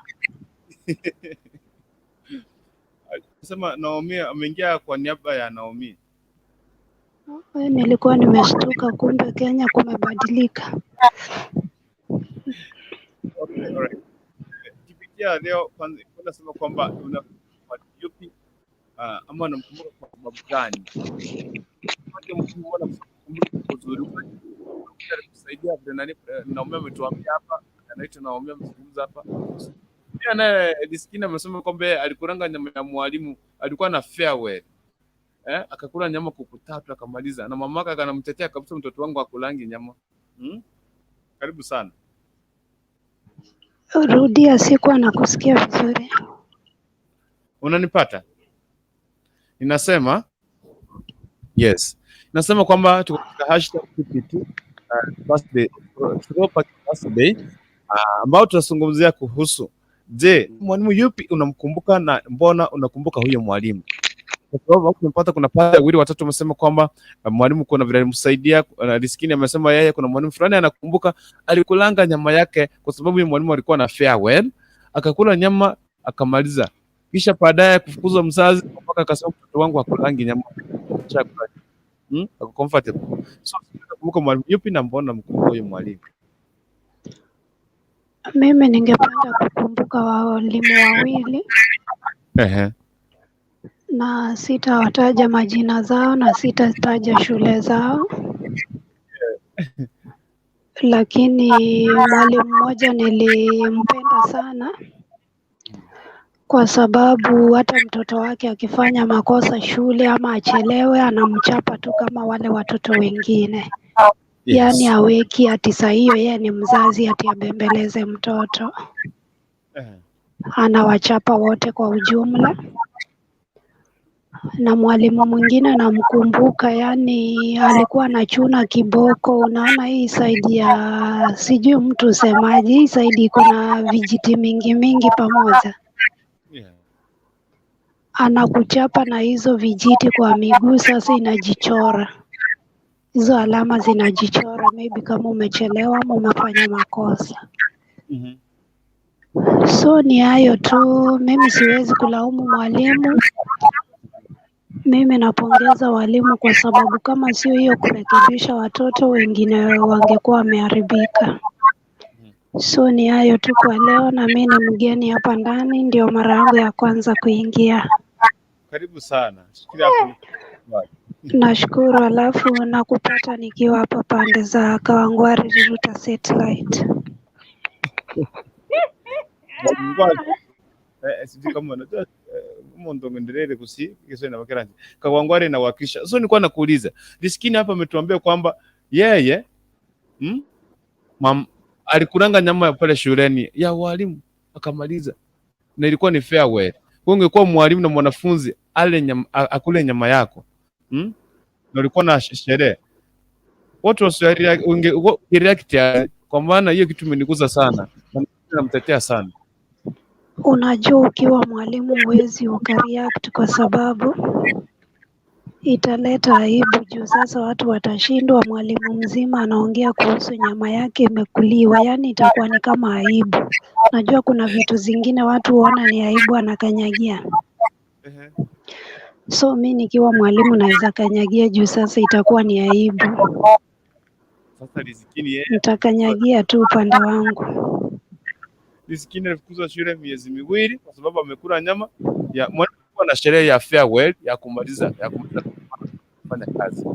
Sema Naomi ameingia kwa niaba ya Naomi. Nilikuwa nimeshtuka, kumbe Kenya kumebadilika. Okay, alright. Kipitia leo kwanza nasema kwamba una Yupi ama unamkumbuka kwa sababu gani? Mbona kusaidia nani Naomi ametuambia hapa, anaitwa Naomi amezungumza hapa. Pia naye Diskina amesema kwamba alikuranga nyama ya Mwalimu, alikuwa na farewell. Akakula nyama kuku 3 akamaliza, na mamaka akanamtetea kabisa, mtoto wangu akulangi nyama. Karibu sana. Rudia, sikuwa nakusikia vizuri. Unanipata? Ninasema yes. Nasema kwamba tuko katika #52 birthday ambao tunazungumzia kuhusu, je, mwalimu yupi unamkumbuka na mbona unakumbuka huyo mwalimu? Kwa sababu tumepata kuna pale wawili watatu wamesema kwamba mwalimu kuna vile alimsaidia. Diskini amesema yeye kuna mwalimu fulani anakumbuka alikulanga nyama yake kwa sababu yule mwalimu alikuwa na farewell, akakula nyama akamaliza, kisha baadaye kufukuzwa mzazi mpaka akasema mtoto wangu akulangi nyama chakula. Ako comfortable. So nakumbuka mwalimu yupi na mbona mkumbuka huyo mwalimu? Mimi ningependa kukumbuka walimu wawili. Na sitawataja majina zao na sitataja shule zao. Lakini mwalimu mmoja nilimpenda sana kwa sababu hata mtoto wake akifanya makosa shule ama achelewe anamchapa tu kama wale watoto wengine. Yes. Yaani haweki ati saa hiyo yeye ni mzazi ati abembeleze mtoto. Anawachapa wote kwa ujumla. Na mwalimu mwingine namkumbuka, yani alikuwa anachuna kiboko. Unaona hii side ya sijui mtu semaji, hii side iko na vijiti mingi pamoja. Anakuchapa na hizo vijiti kwa miguu, sasa inajichora. Hizo alama zinajichora, maybe kama umechelewa ama umefanya makosa. So ni hayo tu, mimi siwezi kulaumu mwalimu. Mimi napongeza walimu kwa sababu kama sio hiyo kurekebisha watoto wengine wangekuwa wameharibika. So ni hayo tu kwa leo, na mimi ni mgeni hapa ndani, ndio mara yangu ya kwanza kuingia. Karibu sana. Shikilia hapo. Nashukuru, alafu nakupata nikiwa hapa pande za Kawangware Riruta satellite. Sijui kama unajua Mondongo ndelele kusi kesho na Makeranje. Kawangware na wakisha. So nilikuwa nakuuliza. Diskini hapa ametuambia kwamba yeye alikuranga nyama ya pale shuleni ya walimu akamaliza. Na ilikuwa ni farewell. Wewe ungekuwa mwalimu na mwanafunzi akule nyama yako. Na ulikuwa na sherehe. Watu react kwa maana hiyo kitu imenigusa sana. Na namtetea sana. Unajua ukiwa mwalimu huwezi ukareact kwa sababu italeta aibu juu sasa watu watashindwa, mwalimu mzima anaongea kuhusu nyama yake imekuliwa, yaani itakuwa ni kama aibu. Najua kuna vitu zingine watu huona ni aibu anakanyagia. So mi nikiwa mwalimu naweza kanyagia juu sasa itakuwa ni aibu. Sasa rizikini yeye Nitakanyagia tu upande wangu. rizikini alifukuzwa shule miezi miwili kwa sababu amekula nyama ya mwalimu na sherehe ya farewell ya kumaliza kufanya kazi.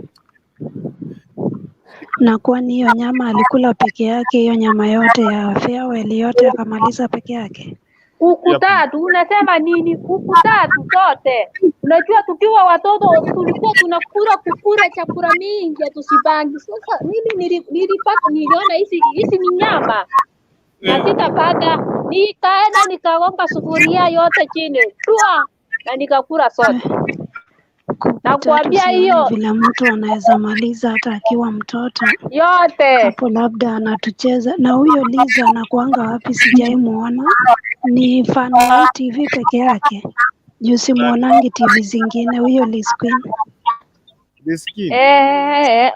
Na kwani hiyo nyama alikula peke yake, hiyo nyama yote ya farewell yote akamaliza peke yake? Kuku tatu, unasema nini? Kuku tatu zote. Unajua tukiwa watoto tulikuwa tunakula chakula mingi tusibangi. Sasa mimi niliona hizi ni nyama. Na sitapata, nikaenda nikagonga sufuria yote chini. Tua na nikakula sote. Na kuambia hiyo vile mtu anaweza maliza hata akiwa mtoto yote. Hapo labda anatucheza. Na huyo Liza anakuanga wapi? Sijaimuona. Ni fan wa TV peke yake. Juu simuonangi TV zingine. Huyo Liz Queen.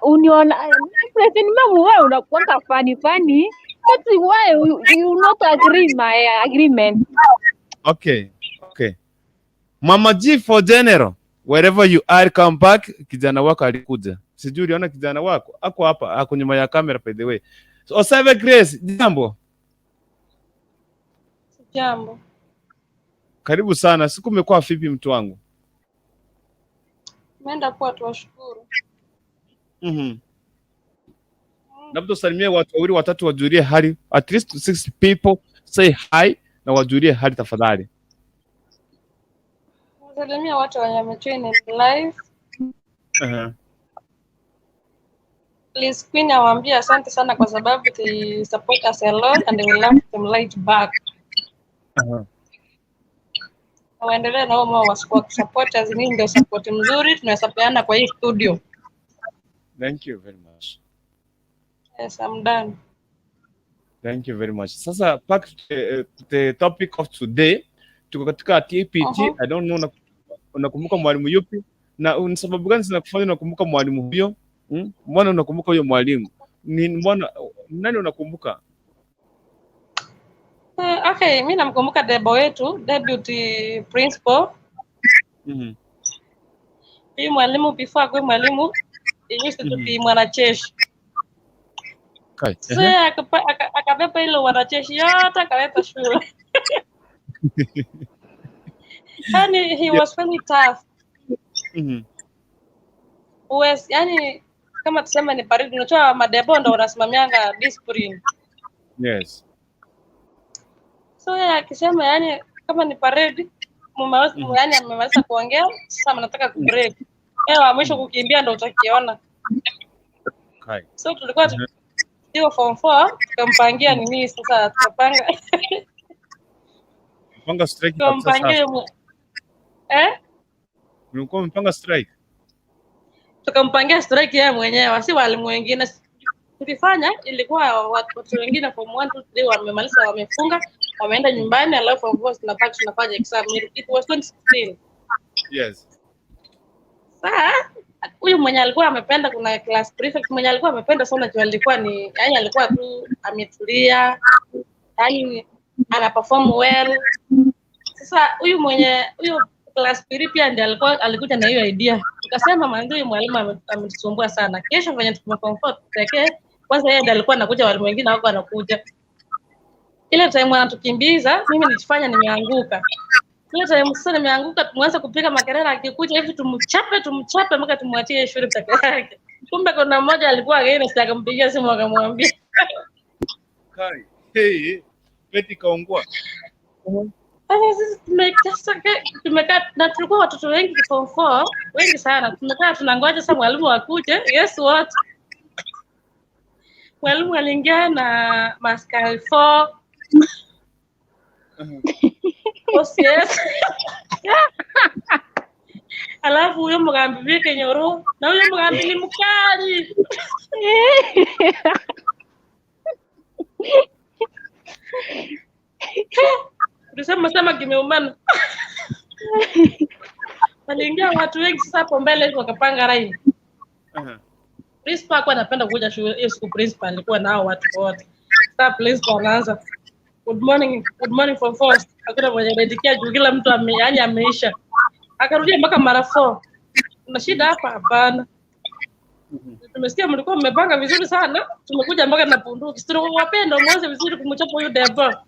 Uniona president mamu wewe unakuanga funny. That's why you not agree my agreement. Okay. Mama G for general. Wherever you are, come back. Kijana wako alikuja. Sijui uliona kijana wako. Ako hapa, ako nyuma ya kamera by the way. So, Osave Grace, jambo. Jambo. Karibu sana. Siku umekuwa vipi mtu wangu? Umeenda poa, tuwashukuru. Labda usalimie watu wawili watatu wajulie hali. At least 6 people say hi na wajulie hali tafadhali. Salimia watu wenye wamejoin live. Liz Queen awaambia asante sana kwa sababu they support us a lot and we love them right back. Waendelee na wao wa supporters, ni ndio support mzuri tunasapeana kwa hii studio. Thank you very much. Yes, I'm done. Thank you very much. Sasa back to the topic of today. Tuko katika TPT. I don't know unakumbuka mwalimu Yupi na ni sababu gani zinakufanya unakumbuka mwalimu huyo? Mbona unakumbuka huyo mwalimu? Nani unakumbuka? Okay, mimi namkumbuka debo wetu, deputy principal. Hii mwalimu before kwa mwalimu used to be mwanacheshi. So akabeba ile wanacheshi yote akaleta shule. And he was very tough. Yani kama tuseme ni parade, unatoa madebo ndo unasimamianga discipline. Yes. So akisema yani kama ni parade yani amemaliza kuongea, sasa mnataka kubreak. Wa mwisho kukimbia ndo utakiona. So tulikuwa tukiwa form 4 tukampangia nini sasa tukapanga strike tukampangia Mlikuwa mpanga strike? Tukampangia strike yeye mwenyewe, si walimu wengine. Tulifanya ilikuwa watu wengine form 1 2 3 wamemaliza wamefunga, wameenda nyumbani, alafu form 4 tunafanya exam. It was 2016. Yes. Sasa huyu mwenye alikuwa amependa, kuna class prefect mwenye alikuwa amependa sana juu alikuwa ni yani alikuwa tu ametulia, yani ana perform well. Sasa huyu class prefect pia ndiye alikuja na hiyo idea. Tukasema huyu mwalimu ametusumbua sana. Kesho venye tumeconfort pekee, kwanza yeye ndiye alikuwa anakuja, walimu wengine hawako anakuja. Ile time anatukimbiza, mimi nilifanya nimeanguka. Ile time sasa nimeanguka, tumeanza kupiga makelele, akikuja hivi tumchape mpaka tumwachie shule peke yake. Kumbe kuna mmoja alikuwa against, akampigia simu akamwambia. Hey, Betty kaongwa. Tumekaa na tulikuwa watoto wengi form 4, wengi sana. Tumekaa tunangoja sasa mwalimu akuje. Yes what? Mwalimu aliingia na maskari 4. Yes. Alafu huyo mgambi vike nyoro na huyo mgambi ni mkali. Tunasema kimeumana. waliingia watu wengi sasa hapo mbele hivi wakapanga line. Principal alikuwa anapenda kuja shule hiyo siku, principal alikuwa nao watu wote. Sasa principal anaanza good morning for first. Hakuna mwenye anaitikia juu kila mtu ameisha. Akarudia mpaka mara 4. Kuna shida hapa? Hapana. Tumesikia mlikuwa mmepanga vizuri sana. Tumekuja mpaka na bunduki. Tunawapenda mwanzo vizuri kumchapa huyo Deba.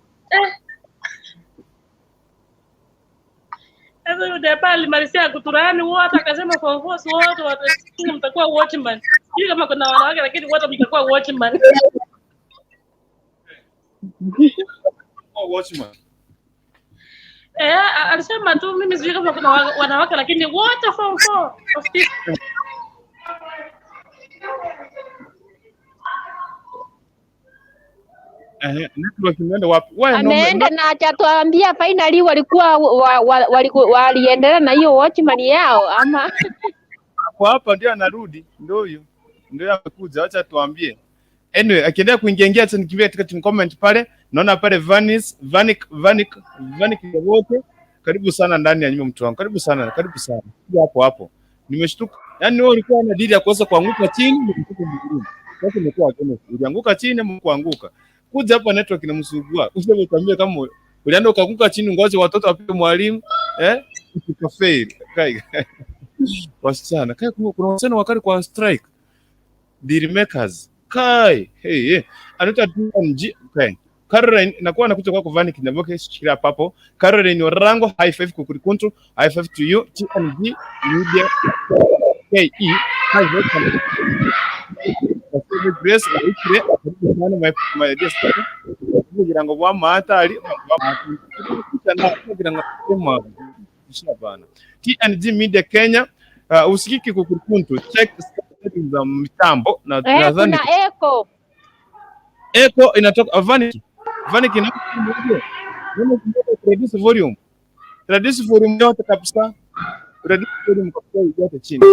Hapo Deba alimalizia kuturani wote akasema for force wote mtakuwa watchman. Sio kama kuna wanawake lakini wote mtakuwa watchman. Watchman. Alisema tu mimi sijui kama kuna wanawake lakini wote form 4 of this. Network imeenda wapi? Ameenda na achatuambia finally walikuwa waliendelea na hiyo watchman yao ama kwa hapa ndio anarudi, ndio huyo. Ndio amekuja, acha tuambie. Anyway, akiendelea kuingia acha nikimbia katika comment pale. Naona pale Vanik wote. Karibu sana ndani ya nyumba mtu wangu. Karibu sana. Hapo. Nimeshtuka. Yaani wewe ulikuwa na dili ya kuweza kuanguka chini, mtoto mwingine. Sasa umekuwa tena ulianguka chini ama kuanguka. Kuja hapa network inamsugua. Usije utambie kama ulienda ukaanguka chini ngoje watoto wapige mwalimu, ukafail. Kai. Wasichana, kai kuna wasichana wakati kwa strike. Deal makers. Kai, anaitwa DMG. Okay. Caroline nakuwa nakuja kwako Vanik Nyaboke shikilia papo. Caroline Orango, high five Kukurkuntu, high five to you. TNG Media KE, high five. Grace my dear sister. Kugira ngo bamata ali TNG Media Kenya, usikiki Kukurkuntu, check za mitambo na nadhani kuna echo inatoka Vanik inakuja reduce volume yote kabisa, reduce volume kabisa yote chini.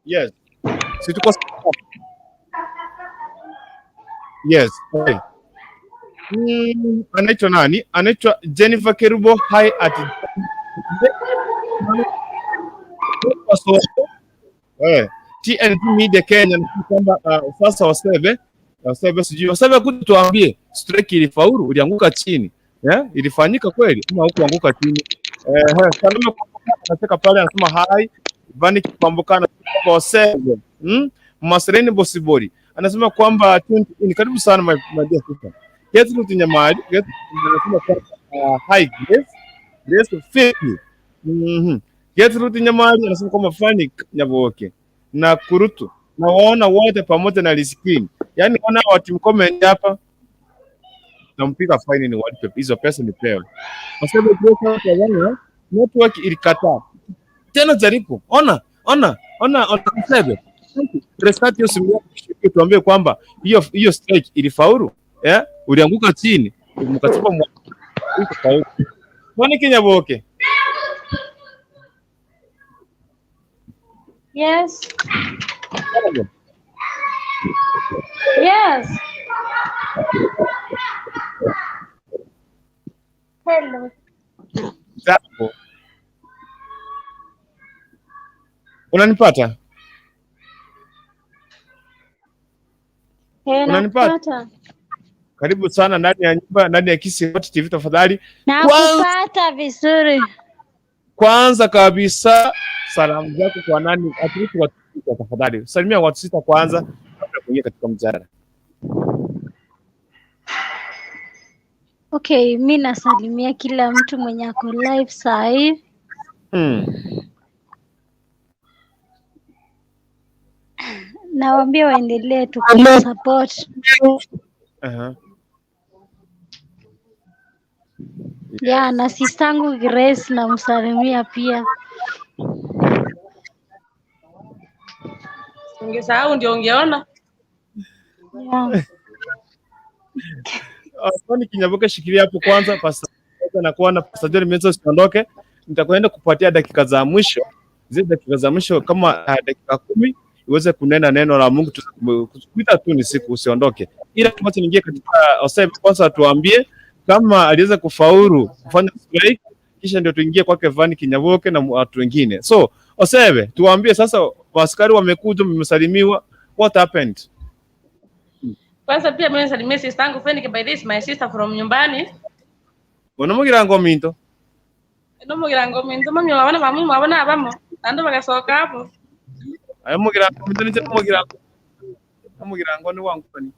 Yes, si tuko yes. Okay. Anaitwa nani? Anaitwa Jennifer Kerubo, hi at TNT Media Kenya. Kwamba sasa wasebe kutuambie strike ilifaulu, ulianguka chini, ilifanyika kweli ama hukuanguka chini? Salama anataka pale, anasema hi Vanik Pambukana kwa wasebe Masreni Bosibori anasema kwamba ni karibu sana my dear sister. Yes, Nyamali, yes, anasema kwamba hi Grace fake. Yes, Nyamali anasema kwamba Vanik Nyaboke na Kurutu na waona wote pamoja na Liskin. Yaani wana watu comment hapa nampiga fine ni walipe hizo pesa ni pewa. Kwa sababu Grace hapa network ilikataa. Tena jaribu. Ona msebe. Restart hiyo simu yako tuambie kwamba hiyo strike ilifaulu. Ulianguka chini, mkachapa mwako. Vanik Nyaboke. Yes. Yes. Hello. Zapo. Unanipata? Unanipata? Karibu sana ndani ya nyumba, ndani ya Kisi TV tafadhali. Nakupata vizuri. Kwanza kabisa salamu zako kwa nani? Atrifu watu tafadhali. Salimia watu 6 kwanza kabla kuingia katika mjadala. Okay, mimi nasalimia kila mtu mwenye ako live saa hii. Nawaambia waendelee tu support. Ya, na sistangu Grace na msalimia pia. Ungesahau ndio ungeona. Vanik Nyaboke shikilia hapo kwanza pasta na kuona pasta John Menzo siondoke. Nitakwenda kupatia dakika za mwisho. Zile dakika za mwisho kama dakika 10 uweze kunena neno la Mungu, tukuita tu ni siku usiondoke. Ila tuache niingie katika Osebe kwanza, tuambie kama aliweza kufaulu kufanya strike, kisha ndio tuingie kwake Vani Kinyaboke na watu wengine. So Osebe, tuambie sasa, askari wamekuja, mmesalimiwa, what happened? Kwanza pia mimi nasalimia sister yangu Fenike, by this my sister from nyumbani. Unamugira ngominto? Unamugira ngominto, mami wabana mamu wabana abamo. Ando bagasoka hapo. Ayo mugira ngominto ni cyo mugira. Amugira ngo ni wangu pani.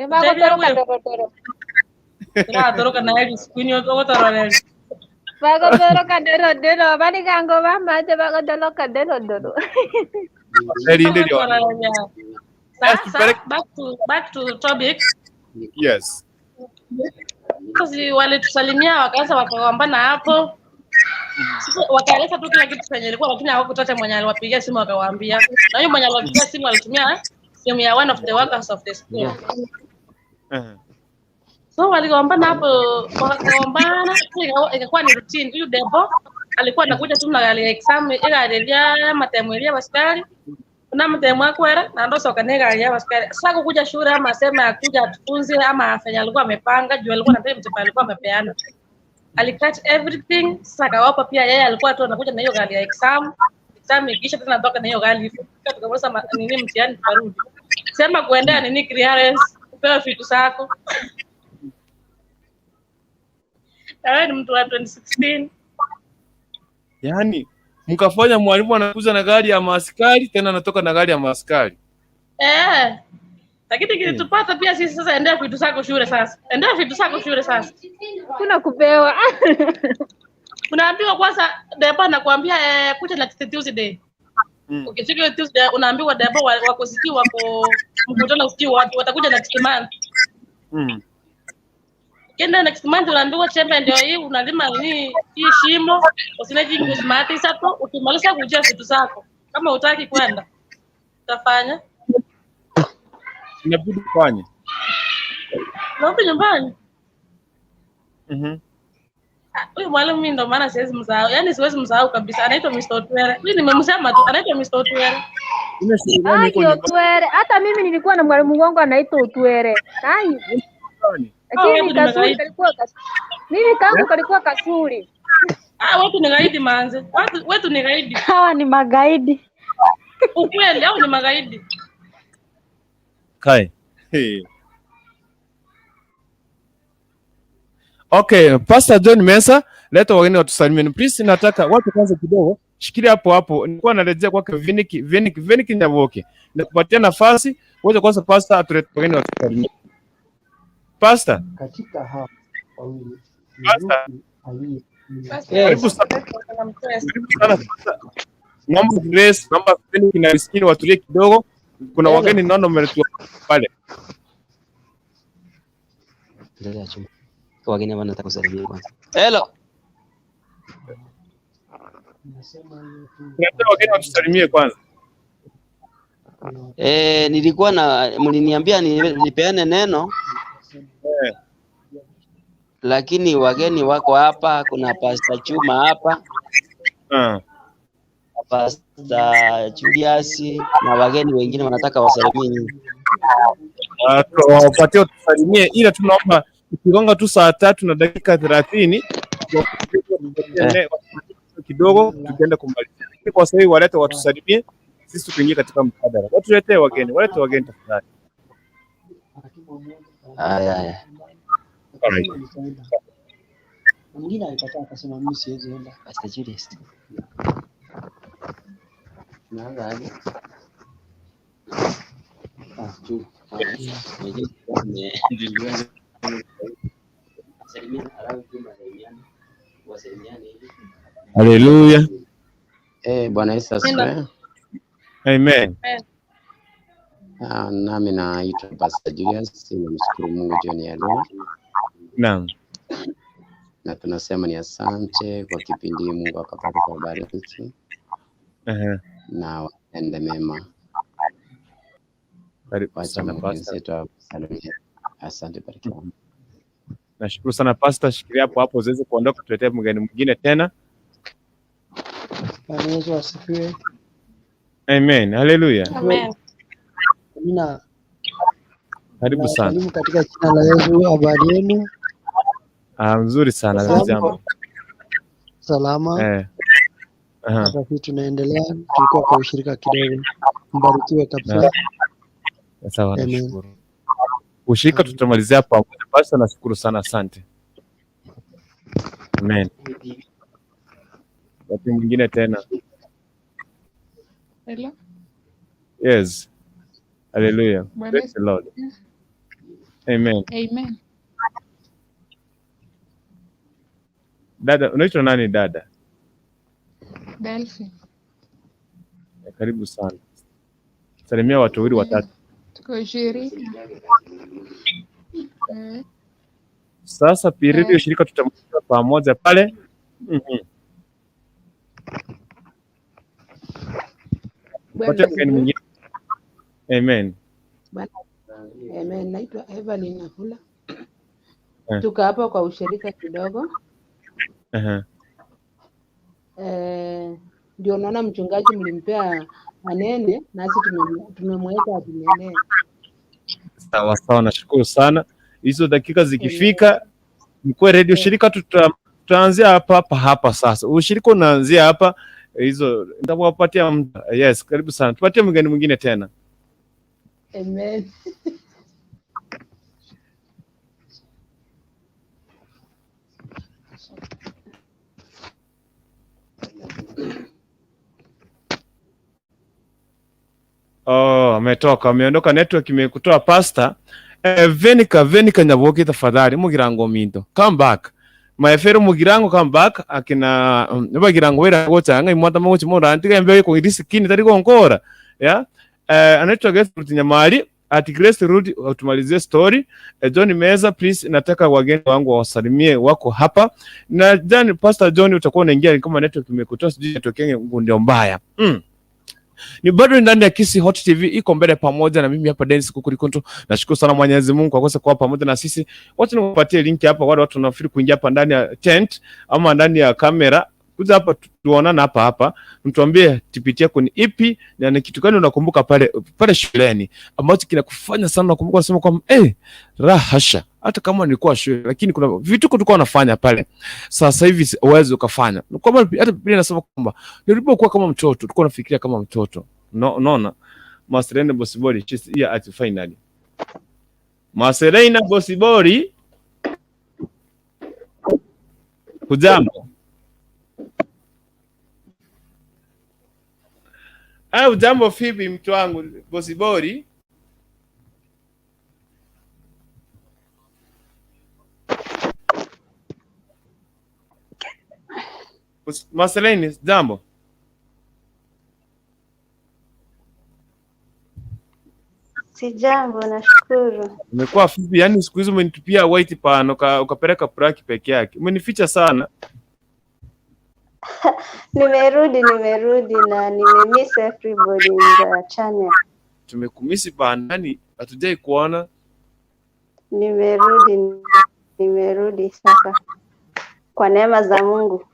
Bago toro. Ya toro kana hili skuni yo toro leo. Bago toro kadero bani kango mama te bago toro kadero. Back to topic. Yes. Kasi wale tusalimia wakaanza wakagombana hapo. Sasa wakaeleza tu kila kitu kwenye ilikuwa, lakini hawakutata mwenye aliwapigia simu akawaambia. Na yule mwenye aliwapigia simu alitumia simu ya one of the workers of the school. So waligombana hapo, wakagombana, ikakuwa ni routine. Huyu Debo alikuwa anakuja tu na gari ya exam ile alilea matemwelia baskari. Kuna mtemo akwera na ndo soka nega ya baskari. Sasa kukuja shule ama asema akuja atufunze ama afanya alikuwa amepanga, juu alikuwa na time alikuwa amepeana. Alicut everything. Sasa kawapa pia yeye alikuwa tu anakuja na hiyo gari ya exam ikisha tena natoka na hiyo gari hivyo. Tukakosa nini mtihani tukarudi. Sema kuendea nini clearance, upewe vitu zako. Wewe ni mtu wa 2016. Yaani mkafanya mwalimu anakuja na gari ya maaskari tena anatoka na gari ya maaskari. Lakini kilitupata pia sisi sasa, endea vitu zako shule sasa. Endea vitu zako shule sasa. Kuna kupewa. Unaambiwa kwanza Debo anakuambia kuja na Tuesday. Ukifika Tuesday unaambiwa Debo wako siki wako mkutano siki watu watakuja next month. Kenda next month unaambiwa chembe ndio hii unalima nini hii shimo, usinaji kusmati sasa ukimaliza kujua vitu zako. Kama hutaki kwenda utafanya inabidi kufanya. Naomba nyumbani. Huyu mwalimu mimi ndo maana siwezi msahau. Yaani siwezi msahau kabisa. Anaitwa Mr. Otwere. Mimi nimemsema tu anaitwa Mr. Otwere. Otwere. Hata mimi nilikuwa na mwalimu wangu anaitwa Otwere. Lakini kasuri kalikuwa kasuri. Mimi kangu kalikuwa kasuri. Watu ni gaidi manze. Watu ni gaidi. Hawa ni magaidi. Ukweli au ni magaidi? Kai. Okay, Pastor John Mesa, leta wageni watusalimie. Please nataka watu kwanza kidogo, shikilia hapo. Nilikuwa narejea kwake Veni Kinyaboke. Nakupatia nafasi, wote kwanza Pastor atulete wageni watusalimie. Pastor. Katika hapa wawili. Pastor. Karibu sana. Naomba Grace, naomba Veni Kinyaboke watulie kidogo. Kuna wageni naona umeletwa pale. Ndio chumba. Wageni ambao nataka kusalimia kwanza. Hello. Nataka wageni watusalimie kwanza. Nilikuwa na mliniambia nipeane neno. Lakini wageni wako hapa, kuna Pastor Chuma hapa. Pastor Julius na wageni wengine wanataka wasalimie nyinyi. Wapatie tusalimie, ila tunaomba ikigonga tu saa 3 na dakika 30 kidogo tukienda kumalizia. Kwa sasa hivi walete watusalimie, sisi tuingie katika mjadala. Watuletee wageni, walete wageni tafadhali. Haya. Alright. Mwingine alikataa akasema mimi siwezi enda. Pastor Julius. Naanza. Haleluya. Bwana Yesu asifiwe. Amen. Nami naitwa Pastor Julius, namshukuru Mungu jioni ya leo. Naam. Na tunasema ni asante kwa kipindi Mungu akapata kubariki. Na waende mema. Karibu sana Pastor. Asante barikiwa. Nashukuru sana Pastor, shikilia hapo uweze kuondoka, tuletee mgeni mwingine tena. Yesu asifiwe. Amen. Haleluya. Amen. Amina. Karibu sana. Nawasalimu katika jina la Yesu. Habari yenu? Mzuri sana. Salama. Jambo. Salama. Aha. Hata sisi tunaendelea, tulikuwa kwa ushirika kidogo. Mbarikiwe kabisa. Sawa, Amen. nashukuru. Ushirika tutamalizia pamoja. Basi nashukuru sana, asante. Amen. Wakati mwingine tena. Hello. Yes. Hallelujah. Bwana Praise the Lord. Amen. Amen. Dada, unaitwa nani dada? Delphi. Karibu sana. Salimia watu wawili watatu. Tuko shirika. Sasa period ya shirika tutamaliza pamoja pale. Pata mgeni mwingine. Amen. Amen. Naitwa Evelyn Nafula. Tuko hapa kwa ushirika kidogo. Ndio naona mchungaji mlimpea manene nasi tumemweka atunenee. Sawa sawa, nashukuru sana. Hizo dakika zikifika mkwe radio shirika tutaanzia hapa sasa. Ushirika unaanzia hapa, hizo nitakupatia muda. Yes, karibu sana. Tupatie mgeni mwingine tena. Amen. Ametoka, ameondoka, network imekutoa pastor. Venika nyaboke tafadhali mugirango minto. Come back. Maefero mugirango come back akina bagirango wera gochanga imwata mochi mora antiga mbeye ko idisikini tari gonkora. Yeah. Anaitwa Grace Ruti Nyamali. Ati Grace Ruti utumalizie story. John Meza please, nataka wageni wangu wasalimie wako hapa. Na jani Pastor John utakuwa unaingia kama network imekutoa sijui netokenge ndio mbaya. Ni bado ndani ya Kisi Hot TV iko mbele pamoja na mimi hapa Denis Kukurkuntu. Nashukuru sana Mwenyezi Mungu kwa kuwa pamoja na sisi. Wacha nikupatie link hapa wale watu wanafikiri kuingia hapa ndani ya tent ama ndani ya kamera. Kuja hapa tuonana hapa. Mtuambie TPT yako ni ipi na ni kitu gani unakumbuka pale shuleni ambacho kinakufanya sana unakumbuka unasema kwamba rahasha hata kama nilikuwa shule lakini kuna vitu tulikuwa tunafanya pale sasa hivi uweze ukafanya. Kwamba hata Biblia inasema kwamba nilipokuwa kama mtoto tulikuwa tunafikiria kama mtoto. Unaona? Masterena Bosibori she's here at finally. Masterena Bosibori. Hujambo? Jambo Fibi mtu wangu Bosibori. Maseleni, jambo. Si jambo, nashukuru. Umekuwa Fibi, yani siku hizo umenitupia white pan ukapeleka praki peke yake. Umenificha sana. Nimerudi na nimemiss everybody in the channel. Tumekumisi bandani, hatujai kuona. Nimerudi sasa. Kwa neema za Mungu.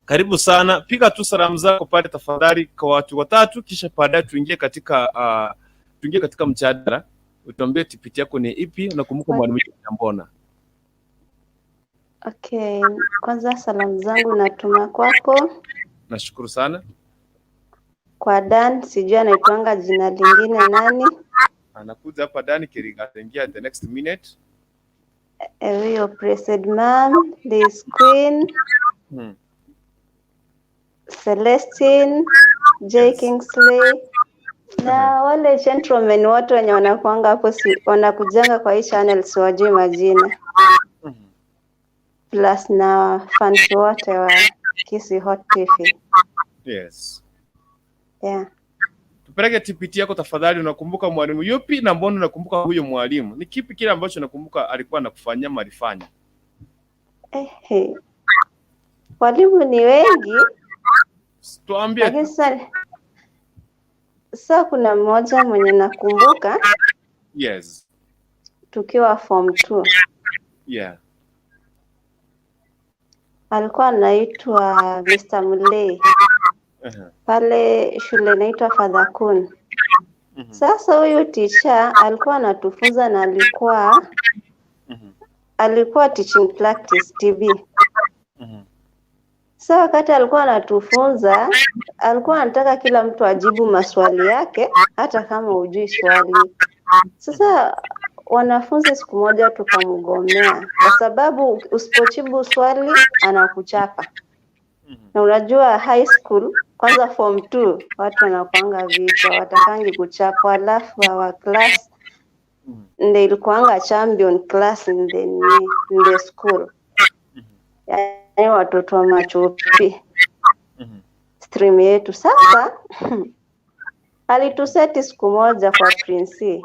Karibu sana. Piga tu salamu zako pale tafadhali kwa watu watatu kisha baadaye tuingie katika mjadala. Utuambie TPT yako ni ipi unakumbuka mwalimu Mbona. Okay, kwanza salamu zangu natuma kwako. Nashukuru sana. Kwa Dan, sijui anaitwanga jina lingine nani? Anakuja hapa Dan Kiriga ataingia the next minute. Ewe Blessed Mom, this Queen, Celestine, J. Kingsley, na wale gentlemen wote wenye wanakuanga hapo wanakujanga kwa hii channel siwajui majina. Plus na fans wote wa Kisi Hot TV. Yes. Yeah. Tupeleke TPT yako tafadhali. Unakumbuka mwalimu Yupi na mbona unakumbuka huyo mwalimu? Ni kipi kile ambacho unakumbuka alikuwa anakufanyia marifanya? Walimu ni wengi. Tuambie. Sasa kuna mmoja mwenye nakumbuka. Yes. Tukiwa form 2. Yeah. Alikuwa anaitwa Mr. Mulei. pale shule inaitwa Father Kun. Sasa huyu teacher alikuwa anatufunza na alikuwa teaching practice TB. So wakati alikuwa anatufunza, alikuwa anataka kila mtu ajibu maswali yake hata kama hujui swali. Sasa wanafunzi siku moja tukamgomea kwa sababu usipojibu swali anakuchapa. Na unajua high school kwanza form 2 watu wanakuanga vichwa, watakangi kuchapwa, alafu wa class ndio ilikuanga champion class in the school. Yaani watoto wa machupi. Stream yetu sasa alituseti siku moja kwa Prince.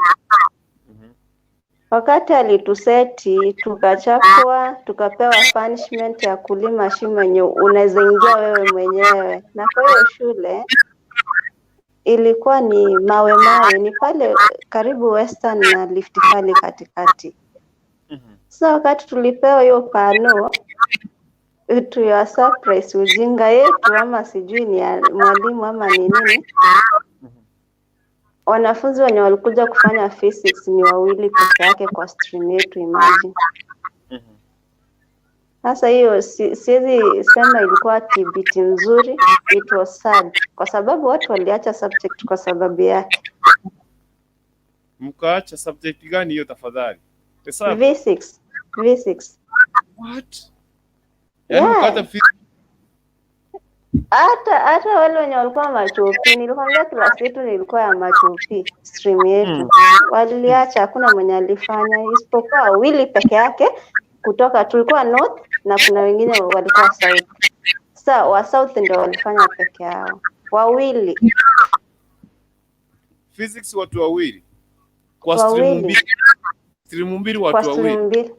Wakati alituseti tukachapwa, tukapewa punishment ya kulima shimo yenye unaweza ingia wewe mwenyewe. Na kwa hiyo shule ilikuwa ni mawe, ni pale karibu Western na Rift Valley katikati. Sasa wakati tulipewa hiyo pano, to your surprise, ujinga yetu ama sijui ni ya mwalimu ama ni nini, wanafunzi wenye walikuja kufanya physics ni 2 peke yake kwa stream yetu, imagine. Sasa hiyo siwezi sema ilikuwa TBT nzuri, it was sad kwa sababu watu waliacha subject kwa sababu yake. Mkaacha subject gani hiyo tafadhali? V6. What? Yaani mkaacha hata wale wenye walikuwa machupi, nilikwambia class yetu nilikuwa ya machupi stream yetu. Waliacha, hakuna mwenye alifanya isipokuwa 2 peke yake kutoka, tulikuwa north na kuna wengine walikuwa south. Sasa wa south ndio walifanya peke yao 2. Physics watu 2 kwa stream 2. Stream 2 watu 2.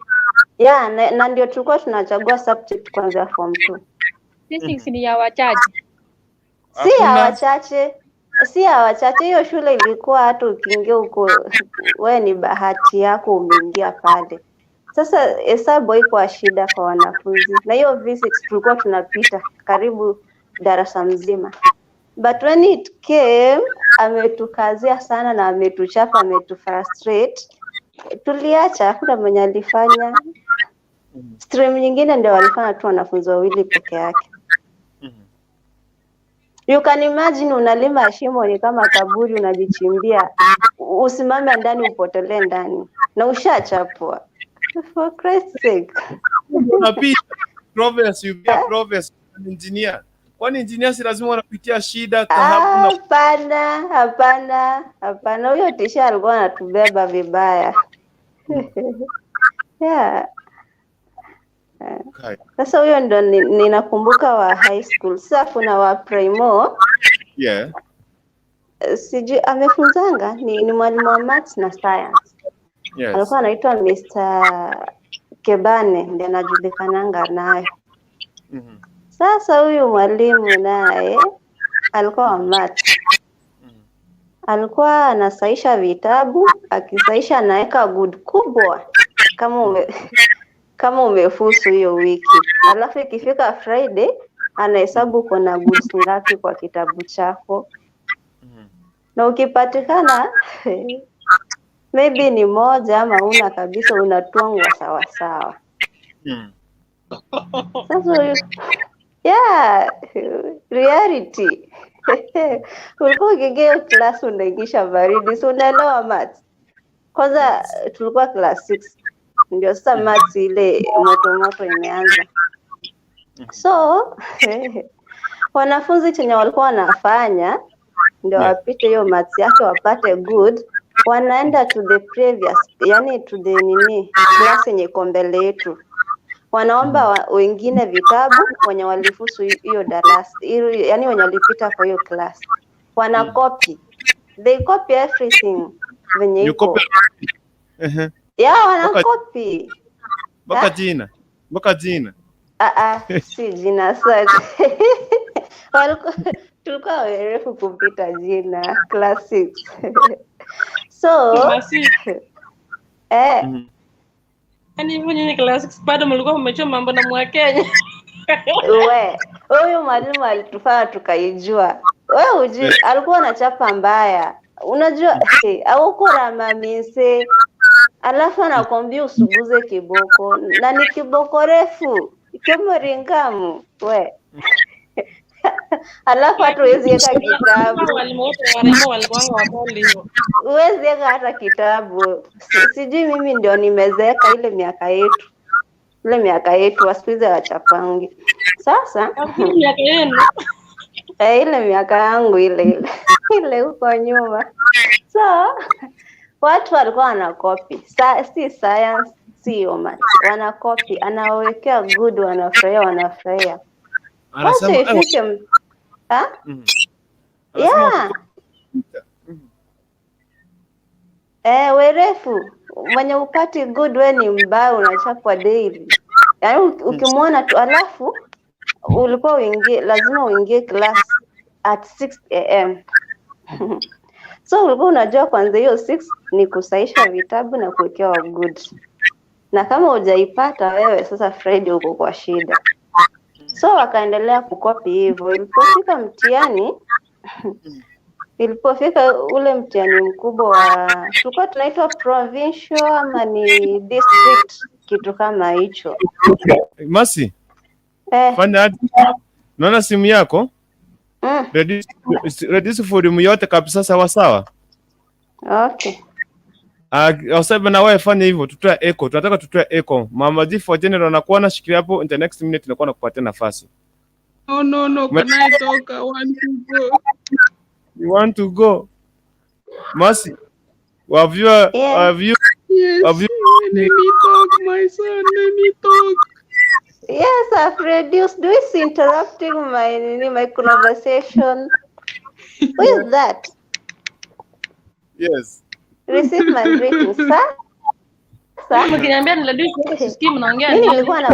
Yeah, na ndio tulikuwa tunachagua subject kwanza form 2. Physics ni ya wachache. Si ya wachache. Hiyo shule ilikuwa hata ukiingia huko wewe ni bahati yako umeingia pale. Sasa hesabu haikuwa shida kwa wanafunzi. Na hiyo physics tulikuwa tunapita karibu darasa mzima. But when it came, ametukazia sana na ametuchapa, ametufrustrate. Tuliacha, hakuna mwenye alifanya. Stream nyingine ndio walifanya tu wanafunzi 2 peke yake. You can imagine unalima shimo ni kama kaburi unajichimbia. Usimame ndani upotelee ndani. Na ushachapwa. For Christ's sake. Unapitia progress engineer. Kwani engineer si lazima wanapitia shida taabu na hapana. Huyo tisha alikuwa anatubeba vibaya. Yeah. Sasa huyo ndo ninakumbuka wa high school. Sasa kuna wa primo. Yeah. Sijui amefunzanga ni mwalimu wa maths na science. Yes. Alikuwa anaitwa Mr. Kebane, ndiye anajulikananga naye. Sasa huyu mwalimu naye alikuwa wa maths. Alikuwa anasaisha vitabu, akisaisha anaweka good kubwa kama umefusu hiyo wiki. Alafu ikifika Friday anahesabu kuna goods ngapi kwa kitabu chako. Na ukipatikana maybe ni moja ama una kabisa, unatwangwa sawa sawa. Sasa yeah, reality. Ulikuwa ukiingia class unaingisha baridi, so unaelewa maths. Kwanza tulikuwa class 6. Ndio sasa maths ile moto imeanza. So wanafunzi chenye walikuwa wanafanya ndio wapite hiyo maths yake wapate good, wanaenda to the previous, yani to the class yenye iko mbele yetu. Wanaomba wengine vitabu wenye walifusu hiyo darasa, yani wenye walipita kwa hiyo class. Wana copy. They copy everything venye iko. Yeah, wana copy. Mpaka jina. Si jina sasa. Tulikuwa werefu kupita jina class 6. So Yaani hivyo nyinyi class 6 bado mlikuwa mmechoma Mbona Mwakenya. Huyu mwalimu alitufanya tukaijua. Wewe uji alikuwa anachapa mbaya. Unajua au kora mise. Alafu anakwambia usuguze kiboko na ni kiboko refu. Kama ringamu we. Alafu hata huwezi weka kitabu. Walimu wote warembo walikuwa wapole hivyo. Huwezi weka hata kitabu. Sijui mimi ndio nimezeeka ile miaka yetu. Ile miaka yetu wasikize wachapangi. Sasa miaka yenu. Ile miaka yangu ile huko nyuma. So watu walikuwa wanakopi. Si science, si math. Wanakopi, anawekea good, wanafurahia. Basi ifike yeah. Werefu mwenye upati good we ni mbaya, unachapwa daily. Yaani ukimwona tu, alafu ulikuwa lazima uingie class at 6 am. So ulikuwa unajua kwanza hiyo 6 ni kusaisha vitabu na kuwekewa good. Na kama hujaipata wewe sasa Friday uko kwa shida. So wakaendelea kukopi hivyo. Ilipofika ule mtihani mkubwa wa tulikuwa tunaitwa provincial ama ni district, kitu kama hicho. Masi. Fanya naona simu yako. Reduce volume yote kabisa sawa. Okay. Usebe na wewe fanya hivyo, tutoe echo. Tunataka tutoe echo. Mama G for general anakuwa na shikilia hapo, in the next minute tunakuwa nakupatia nafasi. No, can I talk? I want to go. You want to go? Masi. Have you Yes. Let me talk, my son. Let me talk. Yes, I've reduced. Do is interrupting my conversation. Who is that? Yes. Receive my greetings, sir. Mkiniambia niladui sisikii mnaongea nini? Nilikuwa na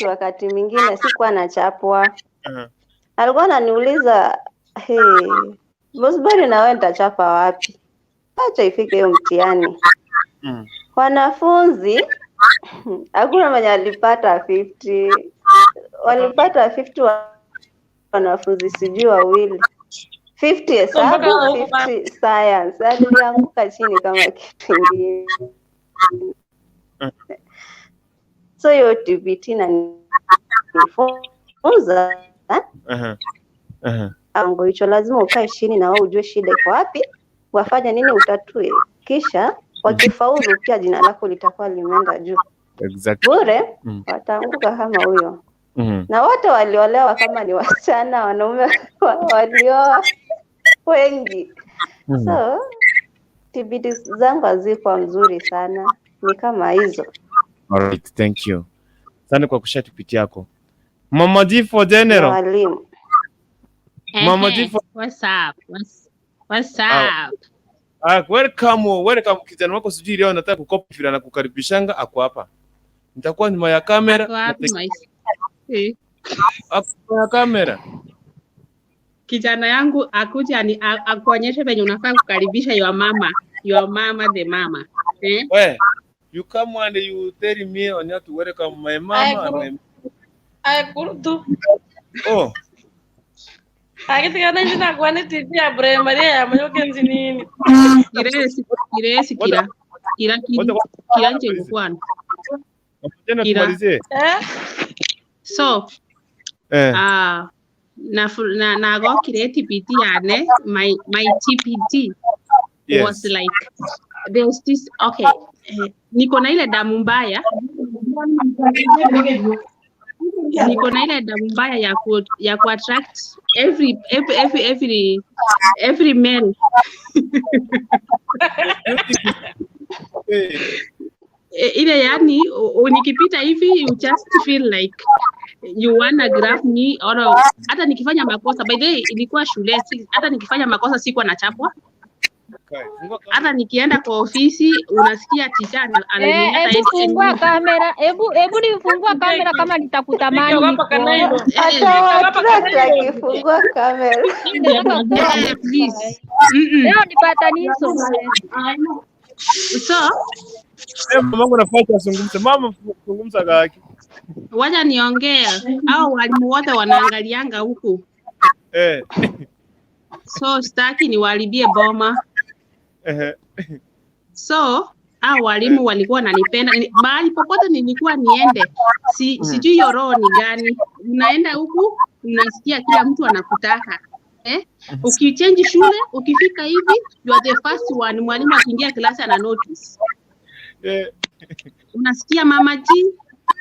wakati mwingine sikuwa nachapwa. Alikuwa ananiuliza, Bosbari na wewe nitachapa wapi? Acha ifike hiyo mtihani. Wanafunzi hakuna mwenye alipata 50. Walipata 50 wanafunzi sijui wawili. 50 hesabu, 50 science. Alianguka chini kama kitu kingine. So hiyo TBT na nifunza ango hicho lazima ukae chini na wao ujue shida iko wapi, wafanya nini utatue, kisha wakifaulu pia jina lako litakuwa limeenda juu. Exactly. Bure wataanguka kama huyo. Na wote waliolewa kama ni wasichana, wanaume walioa wengi. So TBT zangu hazikuwa mzuri sana, ni kama hizo. Alright, thank you. Sana kwa kushare TBT yako. Mama G for general. Mwalimu. Mama G for what's up? Welcome kijana wako sijui leo nataka kukopi vile na kukaribishanga ako hapa. Nitakuwa nyuma ya kamera. Kwa kamera. Kijana yangu akuja ni akuonyeshe venye unafaa kukaribisha your mama the mama. Well, you come and you tell me on how to welcome my mama. I could do. Oh. Akitikana njina kwa ni TV ya Bre Maria ya mayoke nzini. Kiresi kira nje kwana. Tena tumalizie. So na go kire TPT yane my TPT was like there's this okay niko na ile damu mbaya ya ku attract every male. Ile yani unikipita hivi you just feel like you wanna grab me or hata nikifanya makosa, by the way ilikuwa shule, hata nikifanya makosa sikuwa nachapwa. Hata nikienda kwa ofisi unasikia teacher ananiambia hebu fungua kamera, hebu nifungua kamera kama nitakutamani niko. Akifungua kamera. Please. Leo nipatanizo. So mama anafanya zungumza, mama zungumza gaki. Wacha niongee. Hao walimu wote wanaangalianga huku. So sitaki niwaharibie boma. So hao walimu walikuwa wananipenda. Mahali popote nilikuwa niende. Sijui hiyo roho ni gani. Unaenda huku, unasikia kila mtu anakutaka. Ukichange shule, ukifika hivi, you are the first one. Mwalimu akiingia klasi ana notice. Unasikia Mama G,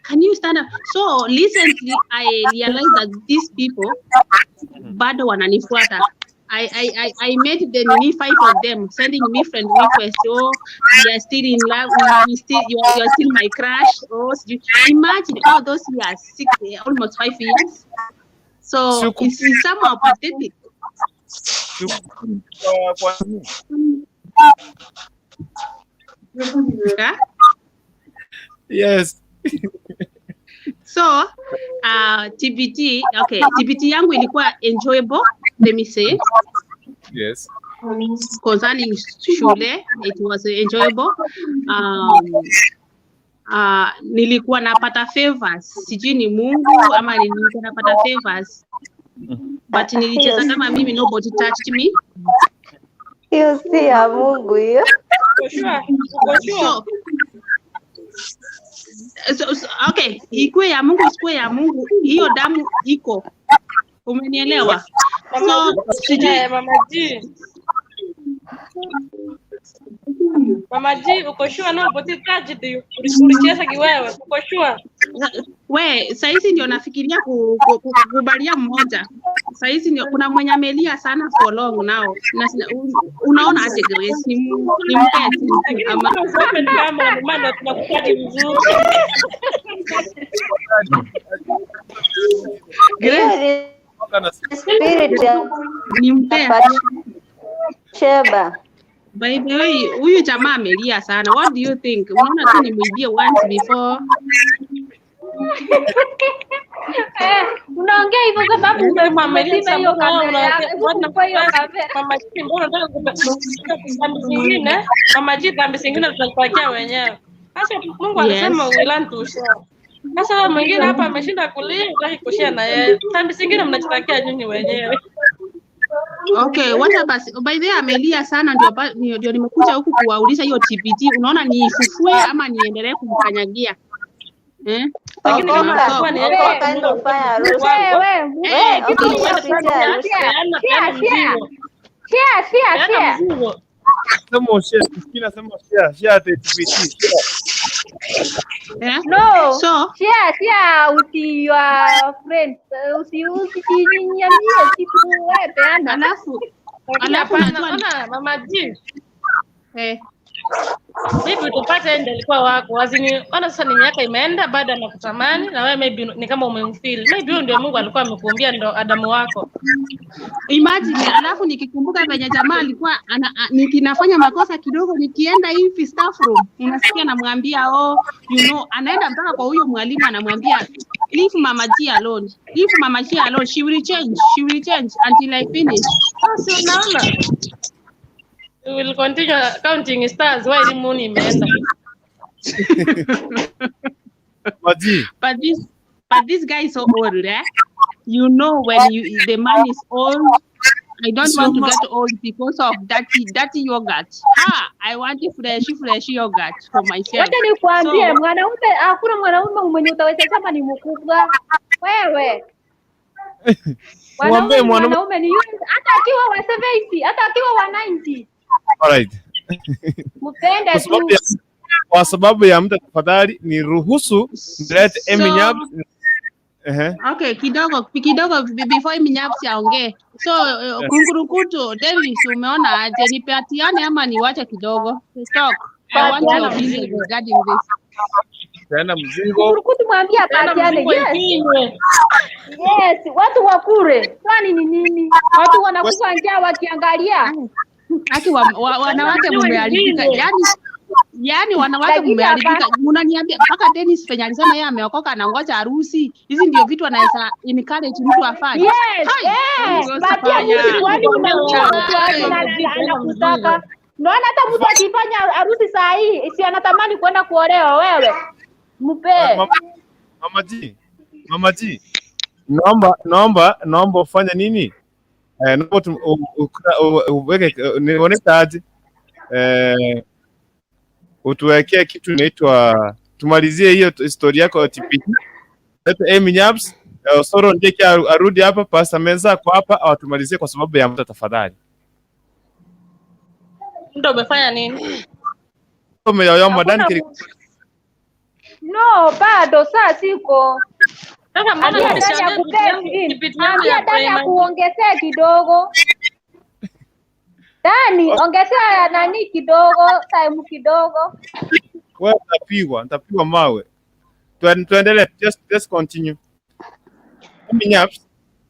can you stand up? So recently I realized that these people bado wananifuata. I met the 5 of them sending me friend requests. Oh, you are still in love. You are still my crush. Oh, imagine all those years, 6, almost 5 years. So it's somehow pathetic. Yes. So TBT, okay, TBT yangu ilikuwa enjoyable, let me say. Yes. Concerning shule, it was enjoyable. Nilikuwa napata favors, sijui ni Mungu ama nilikuwa napata favors. But nilicheza kama mimi, nobody touched me. Hiyo si ya Mungu hiyo. So, okay, ikuwe ya Mungu, isikuwe ya Mungu, hiyo damu iko. Umenielewa? So, sijui Mama G, uko sure no boti tragedy ulicheza kiwewe, uko sure? We, saizi ndio nafikiria kukubalia mmoja. Saizi ndio kuna mwenye amelia sana for long now. Unaona aje Grace ni mpeti ama open camera maana tunakupata vizuri. Grace spirit ni mpeti Sheba. By the way, huyu jamaa amelia sana. What do you think? Unaona tu nimwibie once before. Unaongea hivyo sababu Mama umesema hiyo kamera. Mama G, mbona unataka dhambi zingine? Mama G, dhambi zingine tutakupatia wenyewe. Sasa Mungu alisema we learn to share. Sasa mwingine hapa ameshinda kulia, utaki kushare na yeye. Dhambi zingine mnajitakia nyinyi wenyewe. Okay, wacha basi. By the way, amelia sana ndio nimekuja huku kuwauliza hiyo TBT. Unaona niifufue ama niendelee kumkanyagia? Lakini kama kwa ni kaenda kufanya harusi. No. So, share with your friends. Usinyanyie siku wewe peana. Alafu Mama G. Maybe utapata ndio alikuwa wako. Wazini ona sasa ni miaka imeenda bado anakutamani na wewe maybe ni kama umemfeel. Maybe huyo ndio Mungu alikuwa amekuambia ndo Adamu wako. Imagine, alafu nikikumbuka venye jamaa alikuwa nikinafanya makosa kidogo nikienda hivi staff room, unasikia namwambia you know, anaenda mpaka kwa huyo mwalimu anamwambia leave Mama G alone. Leave Mama G alone. She will change until I finish. Sasa unaona? We will continue counting stars while the moon imeenda. But this guy is so old, eh? You know when the man is old, I don't want to get old because of dirty yogurt. I want fresh yogurt for myself. Wacha nikwambie mwanaume, hakuna mwanaume mwenye utaweza kama ni mkubwa. Wewe. Mwanaume ni yule hata akiwa wa 70, hata akiwa wa 90. Alright. Mpende tu. Kwa sababu ya muda tafadhali ni ruhusu mlete Eminyab. Okay, kidogo before Eminyab aongee. So Kukurkuntu, Denis, umeona aje nipatiane ama niwache kidogo? Talk. I want your opinion regarding this. Tena mzingo. Kukurkuntu mwambie apatiane. Yes, watu wakure. Kwani ni nini? Watu wanakufa njaa wakiangalia. Haki wanawake mmeharibika. Yaani wanawake mmeharibika. Unaniambia mpaka Denis penye alisema yeye ameokoka anangoja harusi. Hizi ndio vitu anaweza encourage mtu afanye. Yes. Batia mtu kwani unakutaka. Unaona hata mtu akifanya harusi saa hii si anatamani kwenda kuolewa wewe. Mpe. Mama G. Naomba ufanye nini? Naomba uweke nione taji. Utuwekee kitu inaitwa tumalizie hiyo historia yako ya TPT. Nyaps Osoro ndiye arudi hapa, pasta meza kwa hapa awatumalizie kwa sababu ya muda tafadhali. Ndio umefanya nini? Umeyoyoma ndani No, bado saa siko. Sasa mbona ambia Dani kuongezea kidogo. Dani, ongezea nani kidogo, time kidogo. Wewe nitapigwa mawe. Tuendelee, just continue. Nyaps,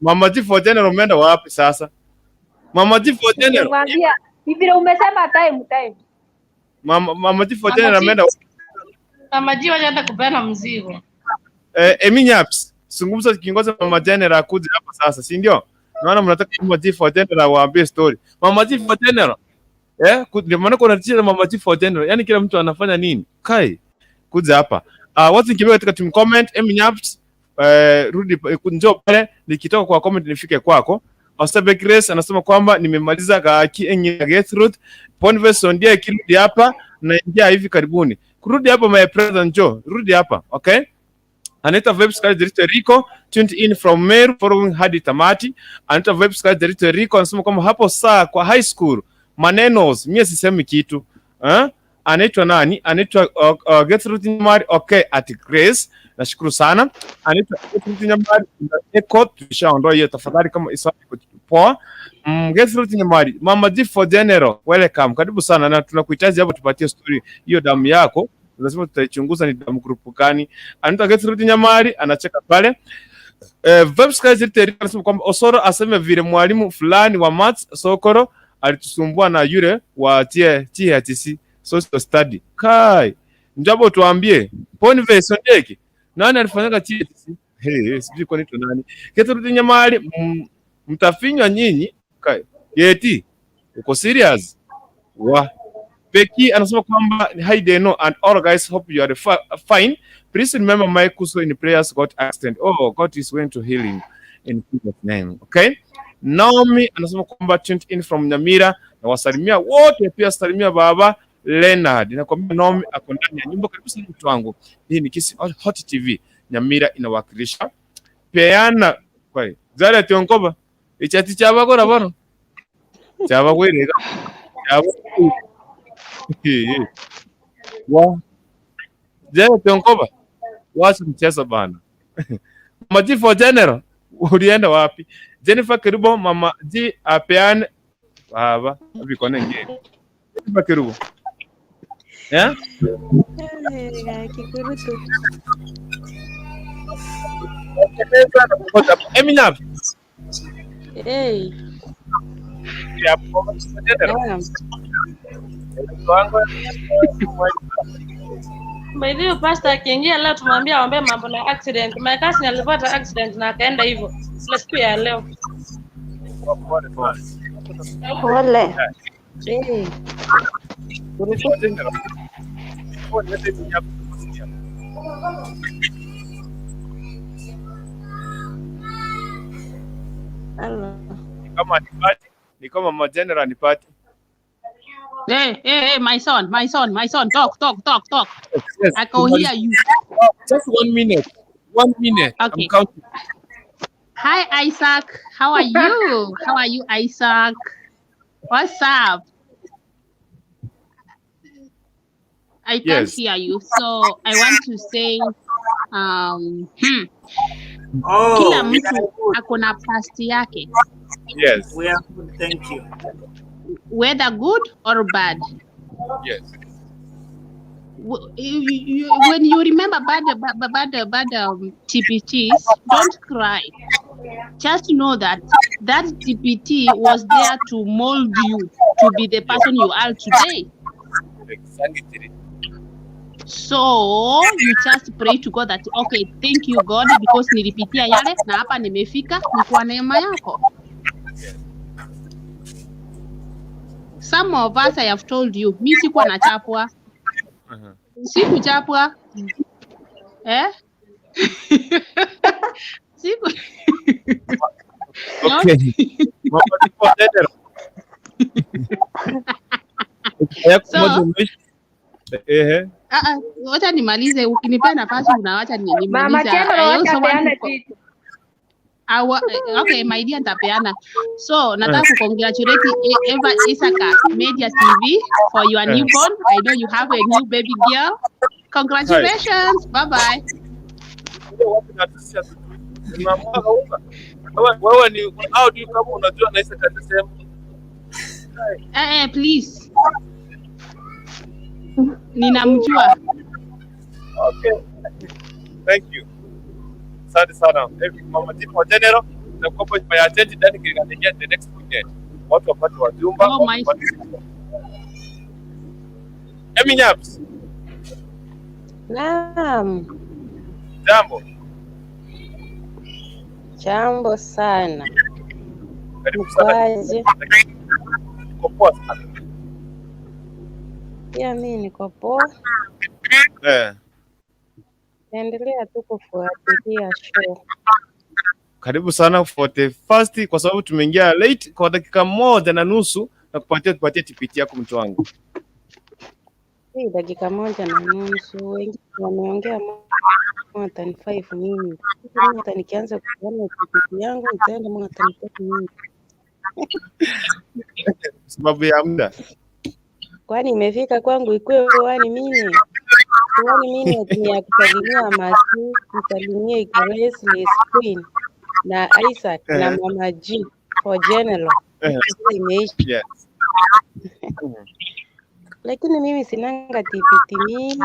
Mama G for general umeenda wapi sasa? Mama G for general. Nikwambia, hivi umesema time. Mama G for general umeenda wapi? Mama G waje kupeana mzigo. Nyaps, zungumza kiongozi Mama General akuje hapa sasa, si ndio? Naona mnataka Mama G for general waambie story. Mama G for general. Ndio maana kuna tatizo Mama G for general. Yaani kila mtu anafanya nini? Kai. Kuja hapa. Watu nikiwa katika team comment, Nyaps, rudi njoo pale nikitoka kwa comment nifike kwako. Osabe Grace anasema kwamba nimemaliza gaki enye Gertrude. Ponveson ndiye kirudi hapa na ingia hivi karibuni. Kurudi hapa my president Joe, rudi hapa, okay? Anita Website Director Rico tuned in from Meru following hadi tamati. Anita Website Director Rico anasema kwamba hapo saa kwa high school manenos mimi sisemi kitu. Anaitwa nani? Anaitwa Gertrude Nyamari, okay, at Grace. Nashukuru sana. Anaitwa Gertrude Nyamari, echo tushaondoa hiyo tafadhali kama iswali poa. Gertrude Nyamari, Mama G for general, welcome. Karibu sana na tunakuhitaji hapo tupatie story hiyo damu yako. Lazima tutaichunguza ni damu group gani. Anaitwa Gertrude Nyamari, anacheka pale. Website anasema kwamba Osoro aseme vile mwalimu fulani wa maths Sokoro alitusumbua na yule wa THC social study. Kai, njabo tuambie. Ponive sondeki. Nani alifanyaka THC? Sijui kwa nini nani. Gertrude Nyamari, mtafinywa nyinyi. Kai. Yeti, uko serious? Becky anasema kwamba hi they know and all guys hope you are fine. Please remember my kuso in prayers got accident. Oh, God is going to healing in Jesus name. Okay? Naomi anasema kwamba tuned in from Nyamira na wasalimia wote, pia salimia baba Leonard. Nakwambia Naomi ako ndani ya nyumba. Karibu sana mtu wangu. Hii ni Kisi Hot TV. Nyamira inawakilisha. Peana kwa zale tionkoba. Ichati chaba kora bano. Chaba kwirega. Chaba. Jana tionkoba. Wacha mchezo bana. Mama G for general. Ulienda wapi? Jennifer Kiribo, Mama G apeane baba biko nenge. Jennifer Kiribo. Kikurutu. Eminem. Hey. By the way, pastor akiingia leo tumwambia aombe mambo na accident. My cousin alipata accident na akaenda hivyo. Ile siku ya leo. Pole. Kama ni kama Mama General nipati. Hey, my son, talk. Yes, I can hear you. Just 1 minute. 1 minute. Okay. I'm counting. Hi, Isaac. How are you? How are you, Isaac? What's up? I can't hear you, so I want to say, kila mtu akona past yake. Yes. We are good, thank you. Whether good or bad. Yes. When you remember bad TPTs, don't cry. Just know that TPT was there to mold you to be the person you are today. Exactly. So you just pray to God that, okay, thank you God because nilipitia yale na hapa nimefika, ni kwa neema yako. Some of us, I have told you, mimi sikuwa nachapwa. Sikuchapwa. Siku. Okay. So, wacha nimalize, ukinipea nafasi unawacha nimalize. Mama Chelo, wacha peana kitu. Okay, my dear, nitapeana. So, nataka congratulate Eva Isaka Media TV for your newborn. I know you have a new baby girl. Congratulations. Bye bye. Please. Ninamjua. Okay. Thank you. Asante sana. Mama Tifu General na kwa my agenda ndani kingania the next weekend. Watu wapate wajumba. Oh my. Nyaps. Naam. Jambo. Jambo sana. Karibu sana. Niko poa sana. Pia mimi niko poa. Naendelea tu kufuatilia show. Karibu sana for the first, kwa sababu tumeingia late kwa dakika 1.5 na tupatie TPT yako mtu wangu. Hii dakika 1.5, wengine wameongea more than 5 minutes. Hata nikianza kuona TPT yangu itaenda more than 5 minutes. Sababu ya muda. Kwani imefika kwangu ikuwe 1 minute. 1 minute ni ya kusalimia Masi, kusalimia Grace Queen na Isaac na Mama G for general. Imeisha. Yes. Lakini mimi sinanga TPT mingi.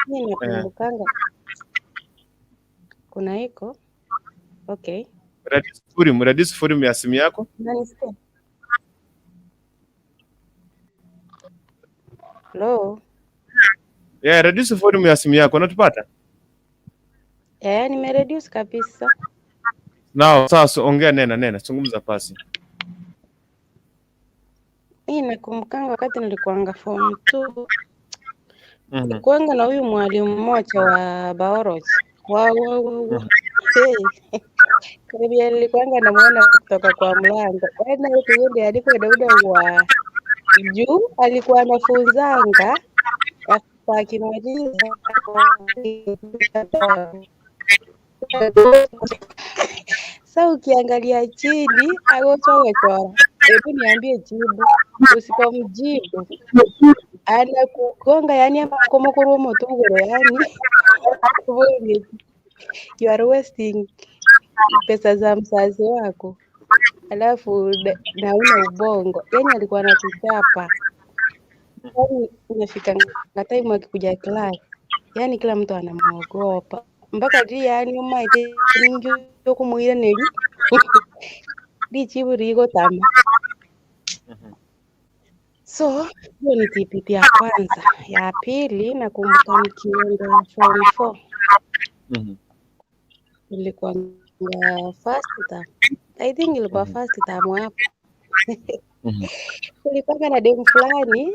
Mimi nakumbukanga. Kuna iko? Okay. Radis forum ya simu yako? Nanisikia? Hello? Yeah, reduce forum ya simu yako, unatupata? Nimereduce kabisa. Nao sasa ongea nena, zungumza pasi. Mimi nakumbukanga wakati nilikuanga form 2. Nilikuanga na huyu mwalimu mmoja wa biology. Karibia nilikuanga namuona kutoka kwa mlango. Na huyo ndiye alikuwa Dauda wa juu, alikuwa anafunzanga akimaliza sasa ukiangalia chini agochora, hebu niambie jibu. Usipomjibu anakugonga, yani kama kurumo tugoro, yani you are wasting pesa za mzazi wako, alafu nauna ubongo. Yani alikuwa anatuchapa. Yani inafika time akikuja class, yani kila mtu anamuogopa. Mpaka yani umaite ninjo kumuira neli. Di chibu rigo tama. So, hiyo ni TPT ya kwanza. Ya pili nakumbuka nikienda form 4. Ilikuwa first term. I think ilikuwa first term hapo. Tulipanga na demu fulani,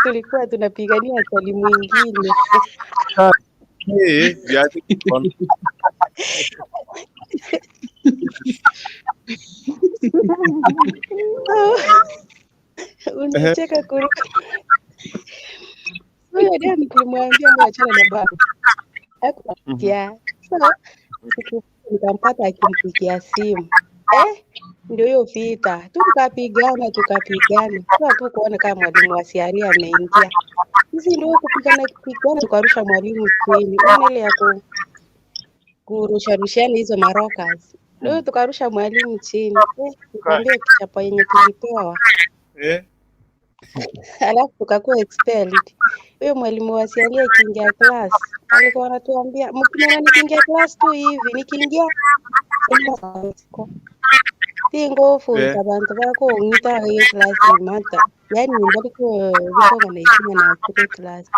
tulikuwa tunapigania swali mwingine. Unacheka kuruka. Huyo demu nilimwambia mwachane na baba. Hakusikia. So, nikampata akimpigia simu. Ndio hiyo vita. Tukapigana. Sasa tu kuona kama mwalimu wa siaria ameingia. Sisi ndio kupigana tukarusha mwalimu chini. Unaona ile ya kurusha hizo marokas. Ndio tukarusha mwalimu chini. Nikwambia kichapo yenye tulipewa. Alafu tukakuwa expelled. Huyo mwalimu wa siaria kiingia class, alikuwa anatuambia mkiona nikiingia class tu hivi, nikiingia ngofu abantu bako ngita hiyo class mata. Yani mbali kwa viko na heshima na kile class.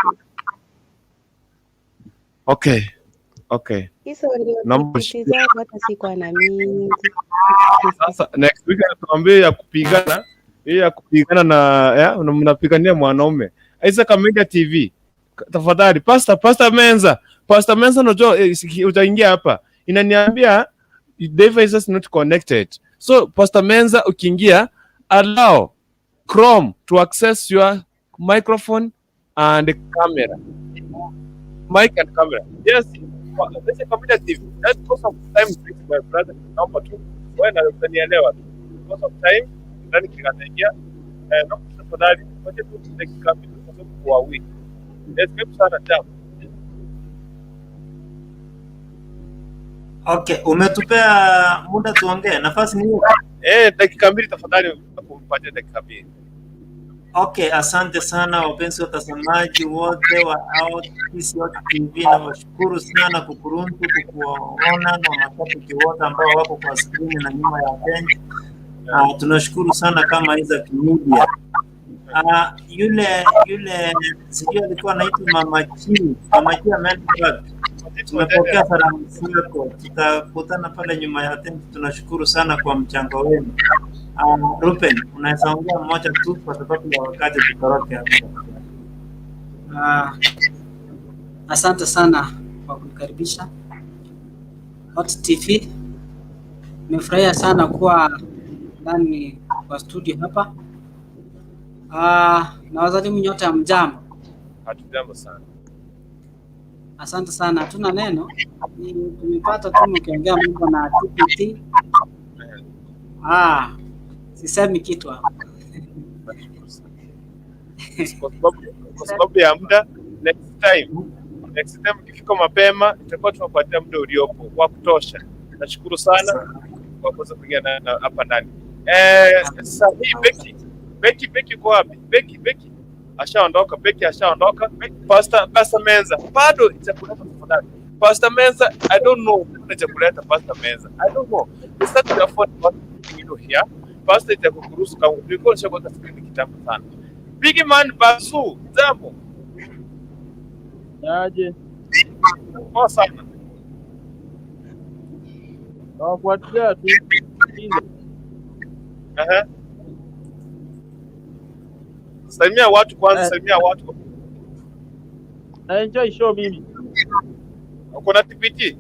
Okay. Hizo ndio tatizo hata sikuwa na mingi. Sasa next week tuambie ya kupigana, na mnapigania mwanaume. Isaac Media TV. tafadhali Pastor Menza unajua utaingia hapa. Inaniambia device is not connected. So Pastor Menza ukiingia, allow Chrome to access your microphone and camera. Mic and camera. Yes. This is competitive. That's because of time, my brother. Number 2. When unanielewa. Because of time, ndani kikatengia na tafadhali wacha tu dakika mbili kwa sababu kwa wiki. Escape sana jambo. Okay, umetupea muda tuongee. Nafasi ni hiyo. Dakika mbili tafadhali, kumpatia dakika mbili. Okay, asante sana wapenzi watazamaji wote wa Outreach TV, na washukuru sana Kukurkuntu kukuona na mashabiki wote ambao wako kwa screen na nyuma ya bench. Tunashukuru sana kama Isaac Media. Yule sijui alikuwa anaitwa Mama Chi ameenda. Tumepokea salamu zako. Tutakutana pale nyuma ya tent. Tunashukuru sana kwa mchango wenu. Rupen, unaweza ongea mmoja tu kwa sababu ya wakati tutoroke hapa. Asante sana kwa kunikaribisha Hot TV. Nimefurahia sana kuwa ndani kwa studio hapa. Na wazalimu nyote ya mjambo. Hatujambo sana. Asante sana. Hatuna neno. Tumepata tu mkiongea mambo na TPT. Sisemi kitu hapa. Kwa sababu ya muda, next time kifika mapema tutakuwa tunapatia muda uliopo wa kutosha. Nashukuru sana kwa kuweza kuingia hapa ndani. Sasa hii Becky kwa wapi? Becky ashaondoka. Pastor Menza bado itakuleta tafadhali. Pastor Menza, I don't know itakuleta Pastor Menza. I don't know. It's not your fault here. Pastor itakukuruhusu kama ulikuwa unashaka screen kitabu sana. Big man Basu, jambo. Yaje. Kwa sana. Nafuatilia tu. Salimia watu kwanza, salimia watu. Na enjoy show mimi. Uko na TPT?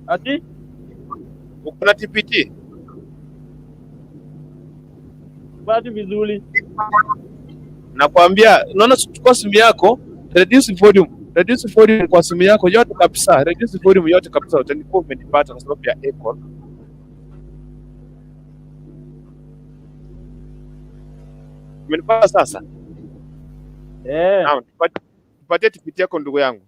Ati? Uko na TPT? Bado vizuri. Nakwambia, unaona chukua simu yako, reduce volume kwa simu yako yote kabisa. Reduce volume yote kabisa, utakuwa umenipata kwa sababu ya echo. Umenipata sasa? Tupatie TPT yako ndugu yangu.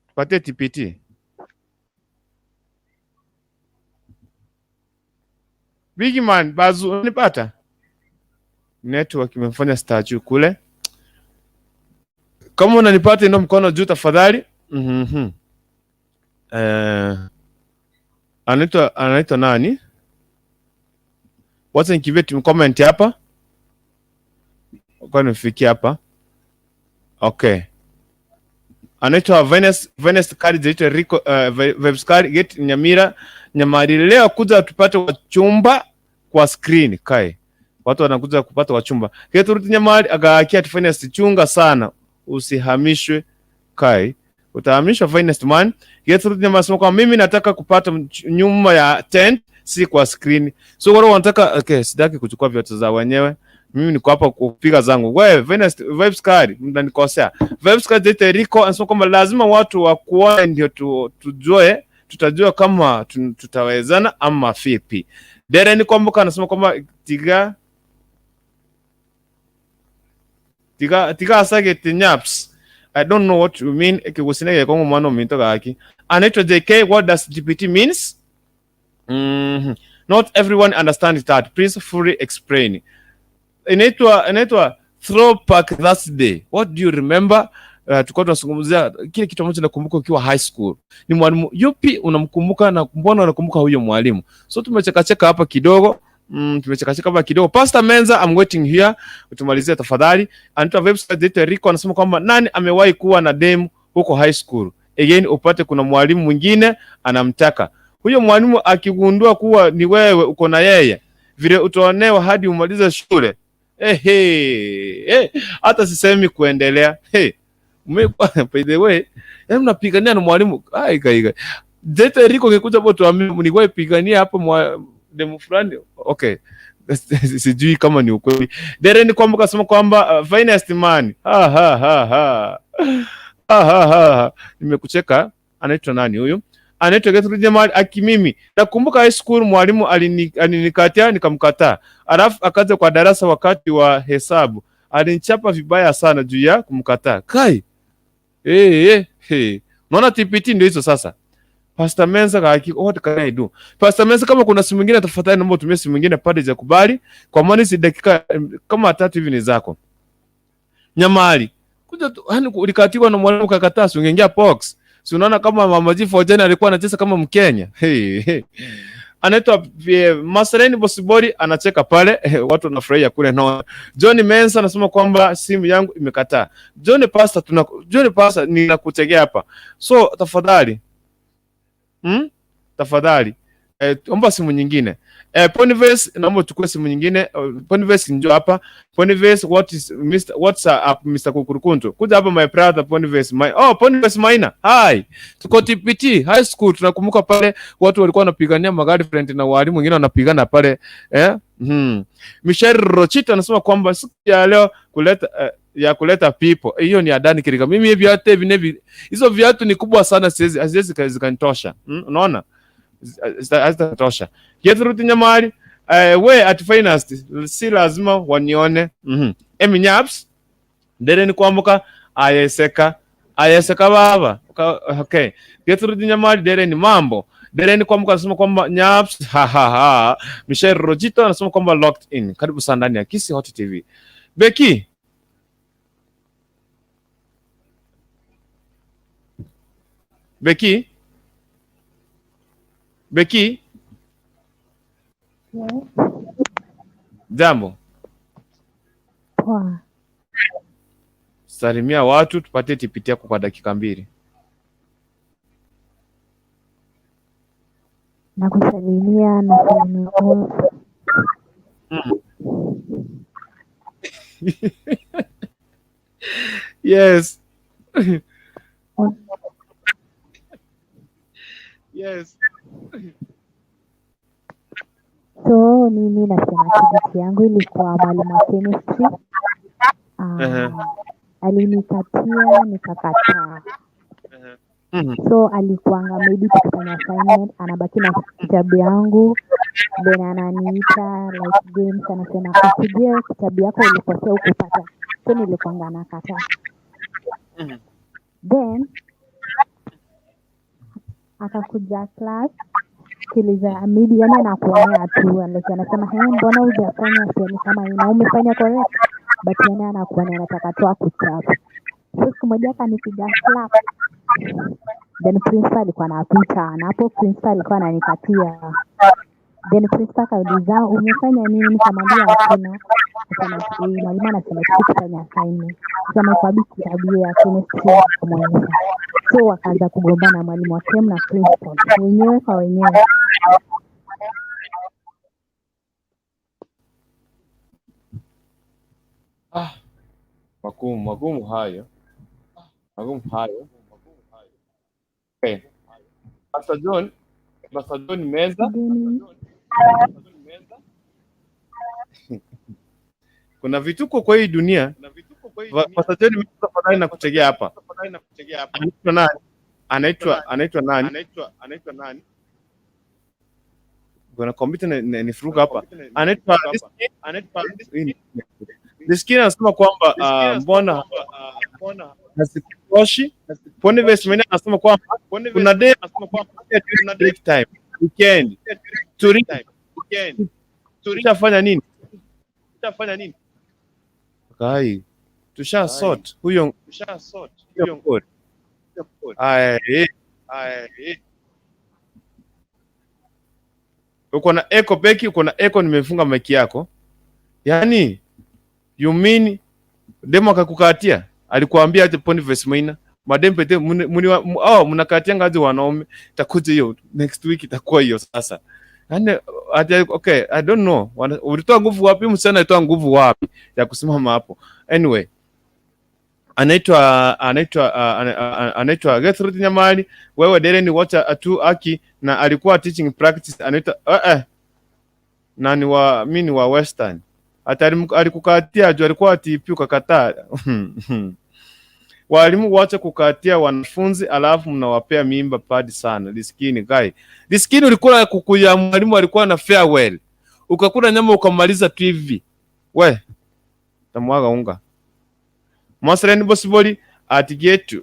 Tupatie TPT. Big man Bazu, unanipata? Network imefanya statue kule. Kama unanipata ndio mkono juu tafadhali. Anaitwa nani? Wacha nikivete comment hapa. Kwa nifikie hapa. Okay. Anaitwa Venus card zetu Rico website get Nyamari leo kuja tupate wachumba kwa screen kai. Watu wanakuja kupata wachumba. Ketu ruti Nyamari agakia tufanye sichunga sana. Usihamishwe kai. Utahamishwa finest man. Ketu ruti Nyamari sema kwa mimi nataka kupata nyuma ya tent si kwa screen. So wao wanataka okay, sidaki kuchukua viatu za wenyewe. Mimi niko hapa kupiga zangu. Wewe Venus vibes card mtanikosea. Vibes card zetu Rico anasema kwamba lazima watu wa kuona ndio tujue, tutajua kama tutawezana ama vipi. Denis Kumbuka anasema kwamba tiga asage tinyaps. I don't know what you mean. Ekigusinege kongo mwana mintoka haki. Anaitwa JK, what does GPT means? Not everyone understands that. Please fully explain. Inaitwa throwback Thursday. What do you remember? Tulikuwa tunazungumzia kile kitu ambacho nakumbuka ukiwa high school. Ni mwalimu Yupi unamkumbuka na mbona unakumbuka huyo mwalimu? So tumecheka hapa kidogo. Pastor Menza, I'm waiting here. Utumalizia tafadhali. Anaitwa website yetu Rico anasema kwamba nani amewahi kuwa na demu huko high school? again upate kuna mwalimu mwingine anamtaka. Huyo mwalimu akigundua kuwa ni wewe uko na yeye, vile utaonewa hadi umalize shule. Hata sisemi kuendelea. By the way, mnapigania na mwalimu. Kaiga. Deta Eriko kikuja hapo tuambie mniwahi pigania hapo demo fulani. Okay. Sijui kama ni ukweli. Dereni kwamba kasema kwamba finest man. Nimekucheka. Anaitwa nani huyu? Anaitwa Gertrude Jamal Akimimi. Nakumbuka high school mwalimu alinikatia nikamkataa. Alafu akaja kwa darasa wakati wa hesabu. Alinichapa vibaya sana juu ya kumkataa. Kai. Unaona TPT ndio hizo sasa. Pastor Mensa what can I do? Pastor Mensa, kama kuna simu nyingine tafadhali naomba utumie simu nyingine pale za kubali. Kwa maana si dakika kama 3 hivi ni zako. Nyamali. Kuja tu ulikatiwa na mwalimu kakataa, si ungeingia box. Si unaona kama Mama G4 alikuwa anacheza kama Mkenya. Anaitwa Masereni Bosibori anacheka pale, watu wanafurahia kule no. John Mensa anasema kwamba simu yangu imekataa. John Pastor ninakutegea hapa. So tafadhali. Tafadhali. Omba simu nyingine. Ponives naomba uchukue simu nyingine. Ponives njoo hapa. Ponives what's up Mr. Kukurkuntu. Kuja hapa my brother Ponives Ponives Maina. Hi. Tuko TPT high school, tunakumbuka pale watu walikuwa wanapigania magari friend na walimu wengine wanapigana pale. Michelle Rochita anasema kwamba siku ya leo kuleta people. Hiyo ni Adani Kirika. Mimi hivi hata hizo viatu ni kubwa sana, haziwezi zikanitosha. Unaona? Hazitatosha. Gertrude Nyamali, we at finest si lazima wanione. Nyaps. Dereni kwambuka ayeseka baba. Okay. Gertrude Nyamali, dereni mambo. Dereni kwambuka anasema kwamba Nyaps Michelle Rojito anasema kwamba locked in. Karibu sana ndani ya Kisi Hot TV. Becky. Jambo. Poa. Salimia watu tupate TPT yako kwa dakika 2. Nakusalimia na salamu. Yes. Yes. So mimi nasema kibiti yangu ilikuwa mwalimu wa chemistry. Alinikatia nikakataa. So alikuanga maybe tukifanya assignment anabaki na kitabu yangu, then ananiita like games, anasema usije kitabu yako ulikosea ukupata. So nilikuanga nakataa. Then akakuja class kiliza maybe yani anakuonea tu, anasema mbona hujafanya swali kama hii na umefanya correct, but yani anakuonea anataka tu akuchapa. So siku moja akanipiga slap. Then principal alikuwa anapita na hapo principal alikuwa ananikatia. Then principal akauliza umefanya nini? Nikamwambia hakuna. Mwalimu anasema tukifanya assignment kama kwa kitabu ya chemistry kumwonyesha. So wakaanza kugombana mwalimu wa chem na principal wenyewe kwa wenyewe. Magumu hayo. Okay. Pastor John Meza. Kuna vituko kwa hii dunia. Pastor John Meza tafadhali nakutegea hapa. Anaitwa nani? Kuna kompyuta nifuruka hapa. Anaitwa Diskina anasema kwamba mbona nasikutoshi. Ponives Maina anasema kwamba kuna day break time weekend tutafanya nini? Kai tusha sort huyo code. Uko na echo Becky, uko na echo, nimefunga mic yako. Yaani you mean demo akakukatia? Alikuambia aje Ponives Maina? Madam Pete mnakatia ngazi wanaume, itakuja hiyo next week, itakuwa hiyo sasa. Yani okay, I don't know. Ulitoa nguvu wapi msichana, alitoa nguvu wapi ya kusimama hapo? Anyway, anaitwa Gertrude Nyamali. Wewe Dereni wacha atu aki, na alikuwa teaching practice, anaitwa nani wa mimi wa Western. Alikukatia juu alikuwa TP ukakataa. Walimu wacha kukatia wanafunzi alafu mnawapea mimba padi sana. Diskini guy. Diskini ulikuwa kukuya mwalimu alikuwa na farewell. Ukakula nyama ukamaliza tu hivi. We. Tamwaga unga. Masreni Bosiboli at get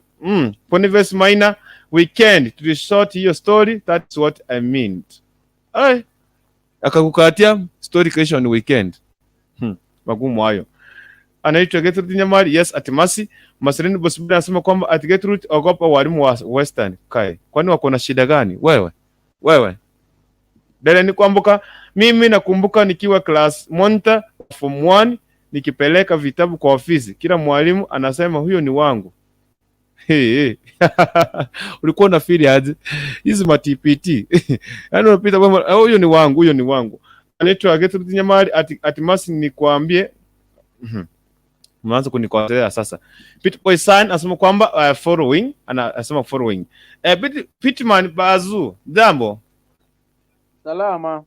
Poniverse minor weekend to short your story. That's what I meant. Ay. Akakukatia story kesho ni weekend. Magumu hayo. Anaitwa Gertrude Nyamali. Yes, atimasi. Masreni Bosiboli anasema kwamba at Gertrude ogopa walimu wa Western. Kai. Kwani wako na shida gani? Wewe. Dele ni kumbuka, mimi nakumbuka nikiwa class monitor form 1 nikipeleka vitabu kwa ofisi. Kila mwalimu anasema huyo ni wangu. Hey. Ulikuwa na feel aje? Hizi ma TPT. Yaani unapita kwamba huyo ni wangu. Anaitwa Gertrude Nyamali atimasi nikwambie. Mwanzo kunikosea sasa. Pitboy San anasema kwamba following, anasema following. Pitman Bazu, jambo. Salama.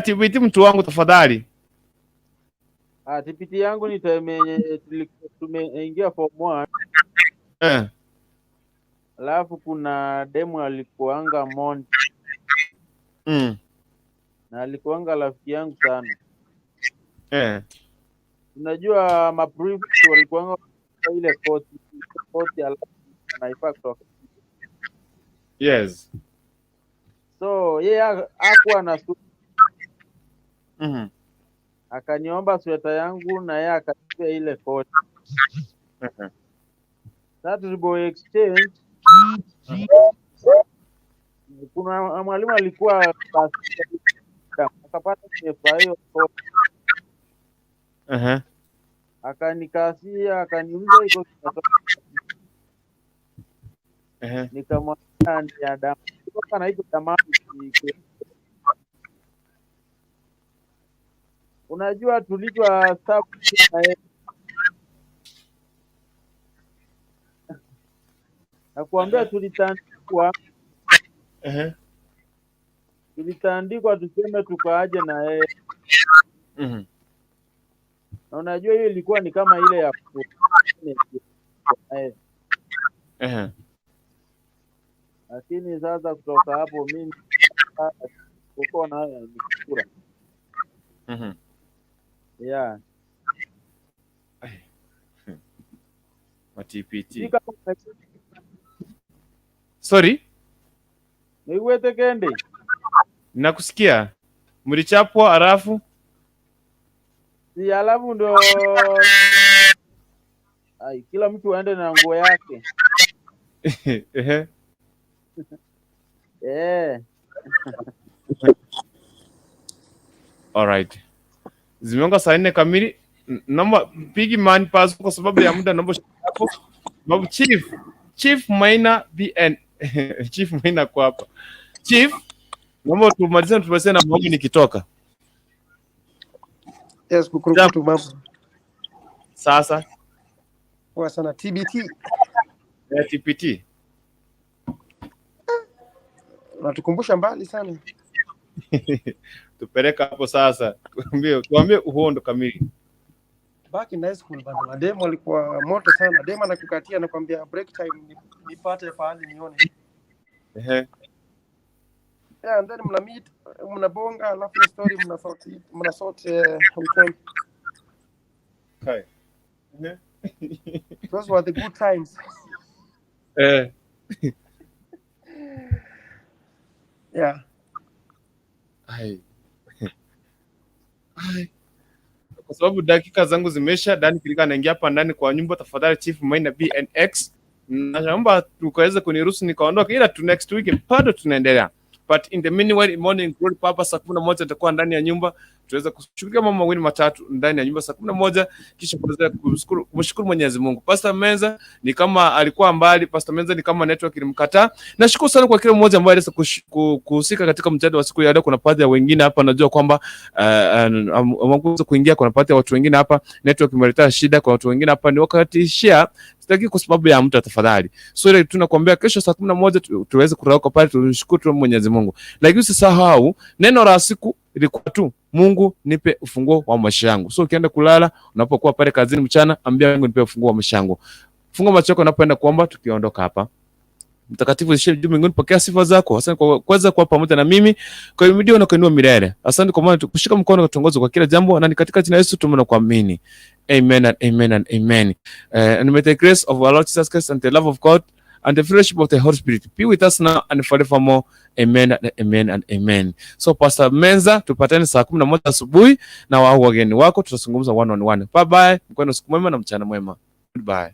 TPT mtu wangu tafadhali. TPT yangu ni tumeingia form 1. Alafu kuna demo alikuanga Monty. Na alikuanga rafiki yangu sana. Unajua maprefect walikuanga ile koti alafu naifa kutoka. Yes. So yeye hakuwa na akaniomba sweta yangu na yeye akachukua ile koti. That tulipo exchange. Kuna mwalimu alikuwa akapata hiyo koti. Akanikasia, akaniuliza iko kinatoka. Nikamwambia ni ya damu. Kutoka na hizo damu. Unajua tulijua sababu nakuambia tulitandikwa. Tulitandikwa tuseme tukaaje na yeye. Na unajua hiyo ilikuwa ni kama ile ya lakini sasa kutoka hapo mimi uko na nikura. Yeah. TPT. Sorry? Niwete kende. Nakusikia. Mlichapwa alafu? Si alafu ndo kila mtu aende na nguo yake. Alright. Zimeonga saa 4 kamili. Naomba pigi man pass kwa sababu ya muda, naomba hapo. Babu Chief Maina BN. Chief Maina kwa hapa. Chief, naomba tumalize na mambo nikitoka. Yes, Kukurkuntu mambo. Sasa. Kwa sana TBT. TPT. Unatukumbusha mbali sana. Tupeleka hapo sasa. Tuambie uhondo kamili. Back in high school bana, demo alikuwa moto sana. Demo anakukatia anakuambia break time nipate pahali nione. And then mna meet, mnabonga, alafu story mnasort weekend. Okay. Those were the good times. Yeah. Kwa sababu dakika zangu zimesha, Dani kilika anaingia hapa ndani kwa nyumba. Tafadhali Chief Maina BNX, naomba tukaweze kuniruhusu nikaondoka, ila tu next week bado tunaendelea. but in the meanwhile morning glory papa saa 11 atakuwa ndani ya nyumba, tuweza kushughulikia mambo mawili matatu ndani ya nyumba saa 11, kisha kuweza kumshukuru Mwenyezi Mungu. Pastor Menza ni kama alikuwa mbali, Pastor Menza ni kama network ilimkataa. Nashukuru sana kwa kila mmoja ambaye aliweza kuhusika katika mjadala wa siku ya leo. Kuna baadhi ya wengine hapa najua kwamba wamekuja kuingia, kuna baadhi ya watu wengine hapa network imeleta shida, kwa watu wengine hapa ni wakati share sitaki kwa sababu ya mtu, tafadhali. So ile tunakuambia kesho saa 11 tuweze kurauka pale, tushukuru Mwenyezi Mungu. Lakini usisahau neno la siku ilikuwa tu Mungu nipe ufunguo wa maisha yangu. So ukienda kulala, unapokuwa pale kazini mchana, ambia Mungu nipe ufunguo wa maisha yangu. Funga macho yako unapoenda kuomba, tukiondoka hapa. Mtakatifu Yesu juu mbinguni, pokea sifa zako. Asante kwa kuweza kuwa pamoja na mimi kwa video na kuinua milele. Asante kwa maana tukushika mkono kutongoza kwa kila jambo, na ni katika jina la Yesu tumeona kuamini. Amen and amen and amen. And may the grace of our Lord Jesus Christ and the love of God and the fellowship of the Holy Spirit be with us now and forevermore. Amen and amen and amen. So Pastor Menza, tupatane saa 11 asubuhi na wageni wako, tutazungumza one on one. Bye bye. Mkwenu siku mwema na mchana mwema. Goodbye.